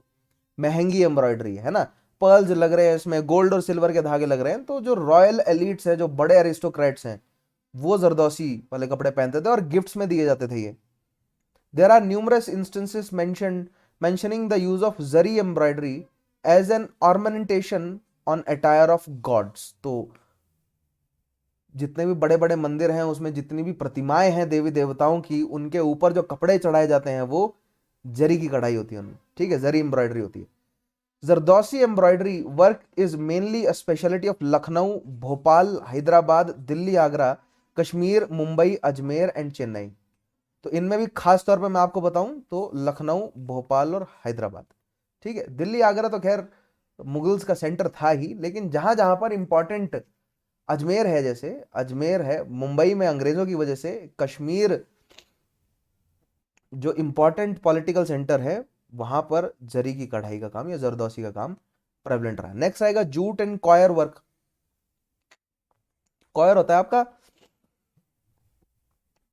महंगी एम्ब्रॉयडरी है ना। पर्ल्स लग रहे हैं इसमें, गोल्ड और सिल्वर के धागे लग रहे हैं। तो जो रॉयल एलिट्स हैं, जो बड़े एरिस्टोक्रेट्स हैं, वो जरदोसी वाले कपड़े पहनते थे और गिफ्ट्स में दिए जाते थे ये। There are numerous instances mentioning the use of zari embroidery as an ornamentation on attire of gods। तो जितने भी बड़े बड़े मंदिर हैं उसमें जितनी भी प्रतिमाएं हैं देवी देवताओं की, उनके ऊपर जो कपड़े चढ़ाए जाते हैं वो जरी की कढ़ाई होती है उनमें, ठीक है, जरी एम्ब्रॉयडरी होती है। Zardozi embroidery work is mainly a speciality of Lucknow, Bhopal, Hyderabad, Delhi, Agra, Kashmir, Mumbai, Ajmer and Chennai. तो इनमें भी खास तौर पे मैं आपको बताऊं तो लखनऊ, भोपाल और हैदराबाद, ठीक है। दिल्ली, आगरा तो खैर मुगल्स का सेंटर था ही, लेकिन जहां जहां पर इंपॉर्टेंट, अजमेर है, जैसे अजमेर है मुंबई में अंग्रेजों की वजह से, कश्मीर जो इंपॉर्टेंट पॉलिटिकल सेंटर है वहां पर जरी की कढ़ाई का काम या जरदोसी का काम प्रेवलेंट रहा। नेक्स्ट आएगा jute and coir work. Coir होता है आपका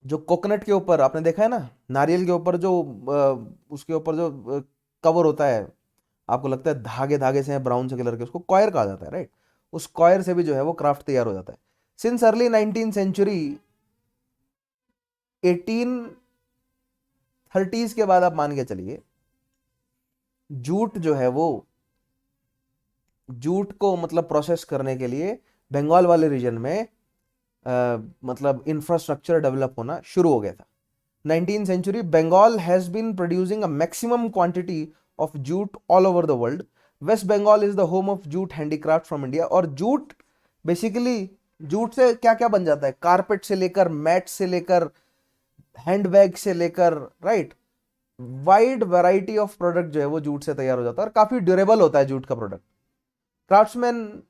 जो कोकोनट के ऊपर आपने देखा है ना, नारियल के ऊपर जो उसके ऊपर जो कवर होता है, आपको लगता है धागे धागे से हैं ब्राउन से कलर के, उसको कॉयर कहा जाता है, राइट। उस कॉयर से भी जो है वो क्राफ्ट तैयार हो जाता है। Since early 19th century, 1830s के बाद आप मान के चलिए, जूट जो है वो, जूट को मतलब प्रोसेस करने के लिए बंगाल वाले रीजन में मतलब इंफ्रास्ट्रक्चर डेवलप होना शुरू हो गया था। 19th century, Bengal has been producing a maximum quantity of jute all over the world. West Bengal is the home of jute handicraft from India। और जूट बेसिकली, जूट से क्या क्या बन जाता है, कारपेट से लेकर, मैट से लेकर, हैंडबैग से लेकर, right, wide variety of product जो है वो जूट से तैयार हो जाता है और काफी ड्यूरेबल होता है जूट का product. Craftsman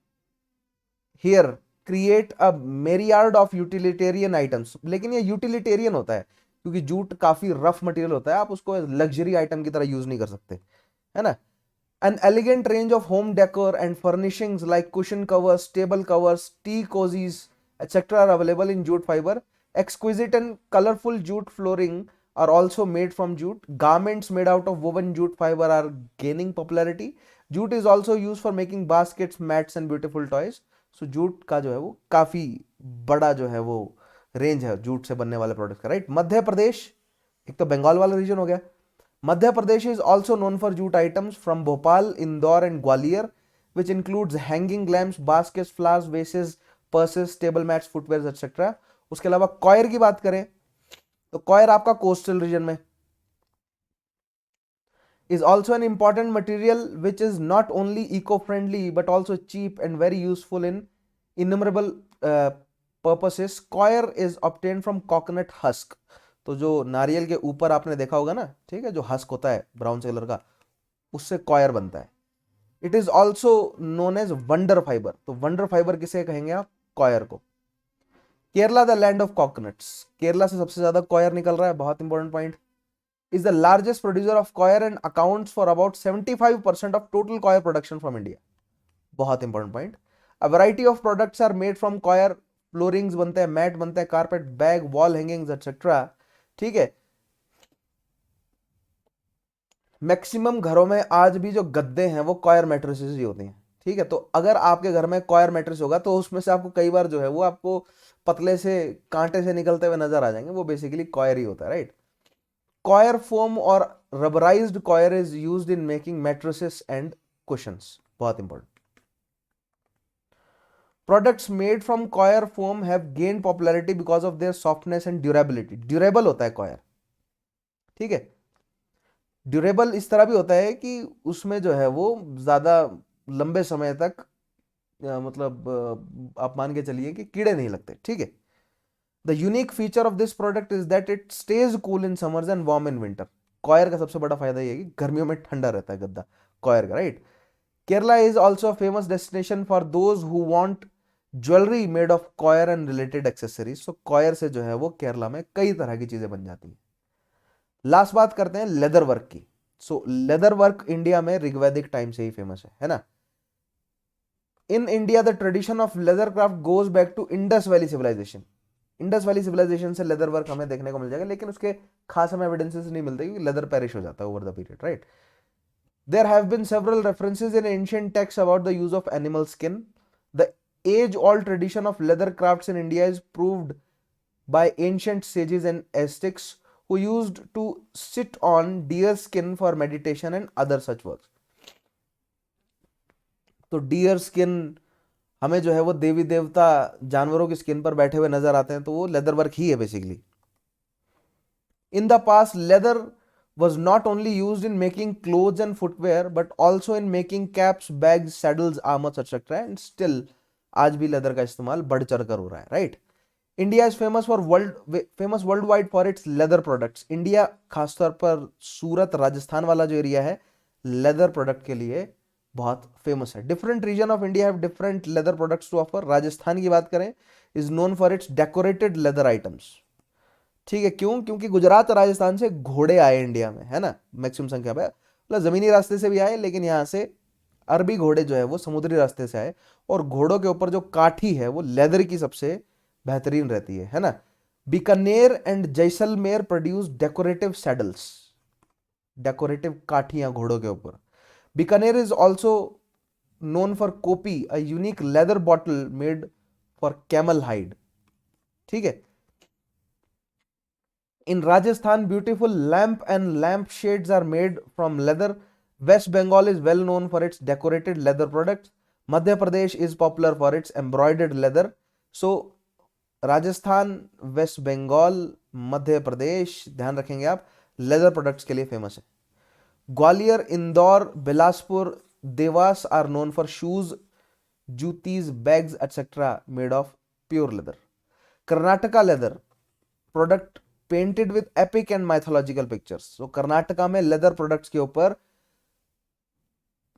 here create a myriad of utilitarian items. लेकिन ये यूटिलिटेरियन होता है क्योंकि जूट काफी रफ मटेरियल होता है, आप उसको लग्जरी आइटम की तरह यूज नहीं कर सकते, है ना। An elegant range of home decor and furnishings like cushion covers, table covers, tea cozies, etc. are available in jute fiber. Exquisite and colorful jute flooring are also made from jute. Garments made out of woven jute fiber are gaining popularity. Jute is also used for making baskets, mats and beautiful toys. So jute का जो है वो काफी बड़ा जो है वो रेंज है जूट से बनने वाले प्रोडक्ट का, राइट। मध्य प्रदेश, एक तो बंगाल वाला रीजन हो गया। Madhya Pradesh is also known for jute items from Bhopal, Indore and Gwalior, which includes hanging lamps, baskets, flowers, vases, purses, table mats, footwears, etc. उसके अलावा कॉयर की बात करें तो कॉयर आपका कोस्टल रीजन में is also an important material which is not only eco-friendly but also cheap and very useful in innumerable purposes. Coir is obtained from coconut husk। तो जो नारियल के ऊपर आपने देखा होगा ना, ठीक है, जो हस्क होता है ब्राउन से कलर का, उससे कॉयर बनता है। It is also known as wonder fibre. तो वंडर फाइबर किसे कहेंगे आप, कॉयर को। Kerala the land of coconuts, Kerala से सबसे ज्यादा कॉयर निकल रहा है, बहुत important point. Is the largest producer of coir and accounts for about 75% of total coir production from India. बहुत important point. A variety of products are made from coir. Floorings बनते हैं, मैट बनते हैं, carpet, bag, wall hangings etcetera, ठीक है। मैक्सिमम घरों में आज भी जो गद्दे हैं वो कॉयर मैट्रेसेस ही होती हैं, ठीक है, तो अगर आपके घर में कॉयर मैट्रेस होगा तो उसमें से आपको कई बार जो है वो आपको पतले से कांटे से निकलते हुए नजर आ जाएंगे, वो बेसिकली कॉयर ही होता है, राइट। कॉयर फोम और rubberised coir is used in making mattresses and cushions, बहुत important. Products made from coir foam have gain popularity because of their softness and durability. Durable होता है कॉयर, ठीक है। ड्यूरेबल इस तरह भी होता है कि उसमें जो है वो ज्यादा लंबे समय तक मतलब आप मान के चलिए कि कीड़े नहीं लगते, ठीक है। The unique feature of this product is that it stage cool in summers and warm in winter. Coir का सबसे बड़ा फायदा ये है कि गर्मियों में ठंडा रहता है गद्दा कॉयर का, right. Kerala is also a famous destination for those who want jewellery made of coir and related accessories. तो कॉयर से जो है वो केरला में कई तरह की चीजें बन जाती हैं। लास्ट बात करते हैं लेदर वर्क की। सो लेदर वर्क इंडिया में ऋग्वैदिक टाइम से ही फेमस है ना। In India the tradition of leather craft goes back to Indus valley civilization. Indus valley civilisation से लेदर वर्क हमें देखने को मिल जाएगा, लेकिन उसके खास हमें एविडेंसेस नहीं मिलते क्योंकि लेदर पेरिश हो जाता है over the period, right. There have been several references in ancient texts about the use of animal skin. The age-old tradition of leather crafts in India is proved by ancient sages and ascetics who used to sit on deer skin for meditation and other such works. तो डियर स्किन हमें जो है वो देवी देवता जानवरों की स्किन पर बैठे हुए नजर आते हैं, तो वो लेदर वर्क ही है basically. In the past leather was not only used in making clothes and footwear but also in making caps, bags, saddles, armor, etc. and still आज भी लेदर का इस्तेमाल बढ़ चढ़ कर हो रहा है, right. India is famous world wide for its leather products. India खासतौर पर सूरत राजस्थान वाला जो एरिया है लेदर प्रोडक्ट के लिए बहुत फेमस है। Different region of India have different leather products to offer. Rajasthan की बात करें is known for its decorated leather items, ठीक है। क्यों? क्योंकि गुजरात और राजस्थान से घोड़े आए इंडिया में, है ना, मैक्सिमम संख्या में। मतलब जमीनी रास्ते से भी आए, लेकिन यहाँ से अरबी घोड़े जो है वो समुद्री रास्ते से आए, और घोड़ों के ऊपर जो काठी है वो लेदर की सबसे बेहतरीन रहती है ना। Bikaner and Jaisalmer produce decorative saddles, decorative काठियां घोड़ों के ऊपर। Bikaner is also known for kopi, a unique leather bottle made for camel hide, ठीक है। In Rajasthan, beautiful lamp and lamp shades are made from leather. West Bengal is well known for its decorated leather products. Madhya Pradesh is popular for its embroidered leather. So, Rajasthan, West Bengal, Madhya Pradesh, ध्यान रखेंगे आप, लेदर प्रोडक्ट्स के लिए फेमस है। Gwalior, Indore, Bilaspur, Dewas are known for shoes, juttis, bags etcetera made of pure leather. Karnataka leather product painted with epic and mythological pictures. तो कर्नाटका में लेदर प्रोडक्ट्स के ऊपर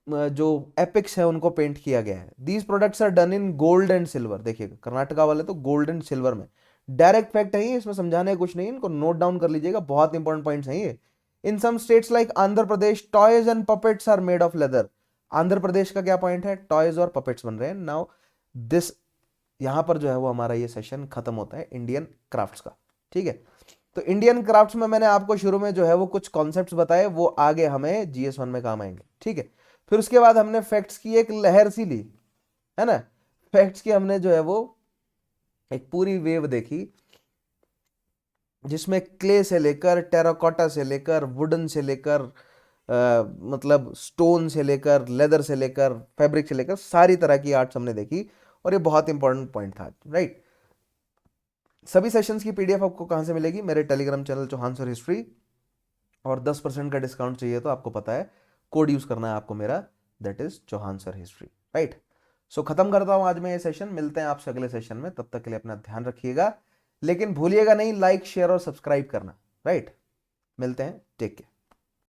जो एपिक्स है उनको पेंट किया गया है। These products are done in gold and silver. देखिएगा कर्नाटका वाले तो गोल्ड एंड सिल्वर में, डायरेक्ट फैक्ट है ये, इसमें समझाने कुछ नहीं, इनको नोट डाउन कर लीजिएगा, बहुत इंपॉर्टेंट पॉइंट्स हैं ये। In some states like Andhra Pradesh, toys and puppets are made of leather. Andhra Pradesh का क्या पॉइंट है? टॉयज और पपेट्स बन रहे हैं। नाउ दिस यहां पर जो है वो हमारा ये सेशन खत्म होता है इंडियन क्राफ्ट्स का, ठीक है। तो इंडियन क्राफ्ट्स में मैंने आपको शुरू में जो है वो कुछ कॉन्सेप्ट्स बताए, वो आगे हमें GS1 में काम आएंगे, ठीक है। फिर उसके बाद हमने फैक्ट्स की एक लहर सी ली, है ना। फैक्ट्स की हमने जो है वो एक पूरी वेव देखी, जिसमें क्ले से लेकर, टेराकोटा से लेकर, वुडन से लेकर, मतलब स्टोन से लेकर, लेदर से लेकर, फैब्रिक से लेकर, सारी तरह की आर्ट्स हमने देखी, और ये बहुत इंपॉर्टेंट पॉइंट था, राइट। सभी सेशंस की PDF आपको कहां से मिलेगी? मेरे Telegram channel Chauhan sir history, और 10% का डिस्काउंट चाहिए तो आपको पता है कोड यूज करना है आपको मेरा, that is Chauhan sir history, right. So खत्म करता हूं आज मैं ये सेशन, मिलते हैं आपसे अगले सेशन में, तब तक के लिए अपना ध्यान रखिएगा, लेकिन भूलिएगा नहीं लाइक, शेयर और सब्सक्राइब करना, राइट। मिलते हैं, टेक केयर।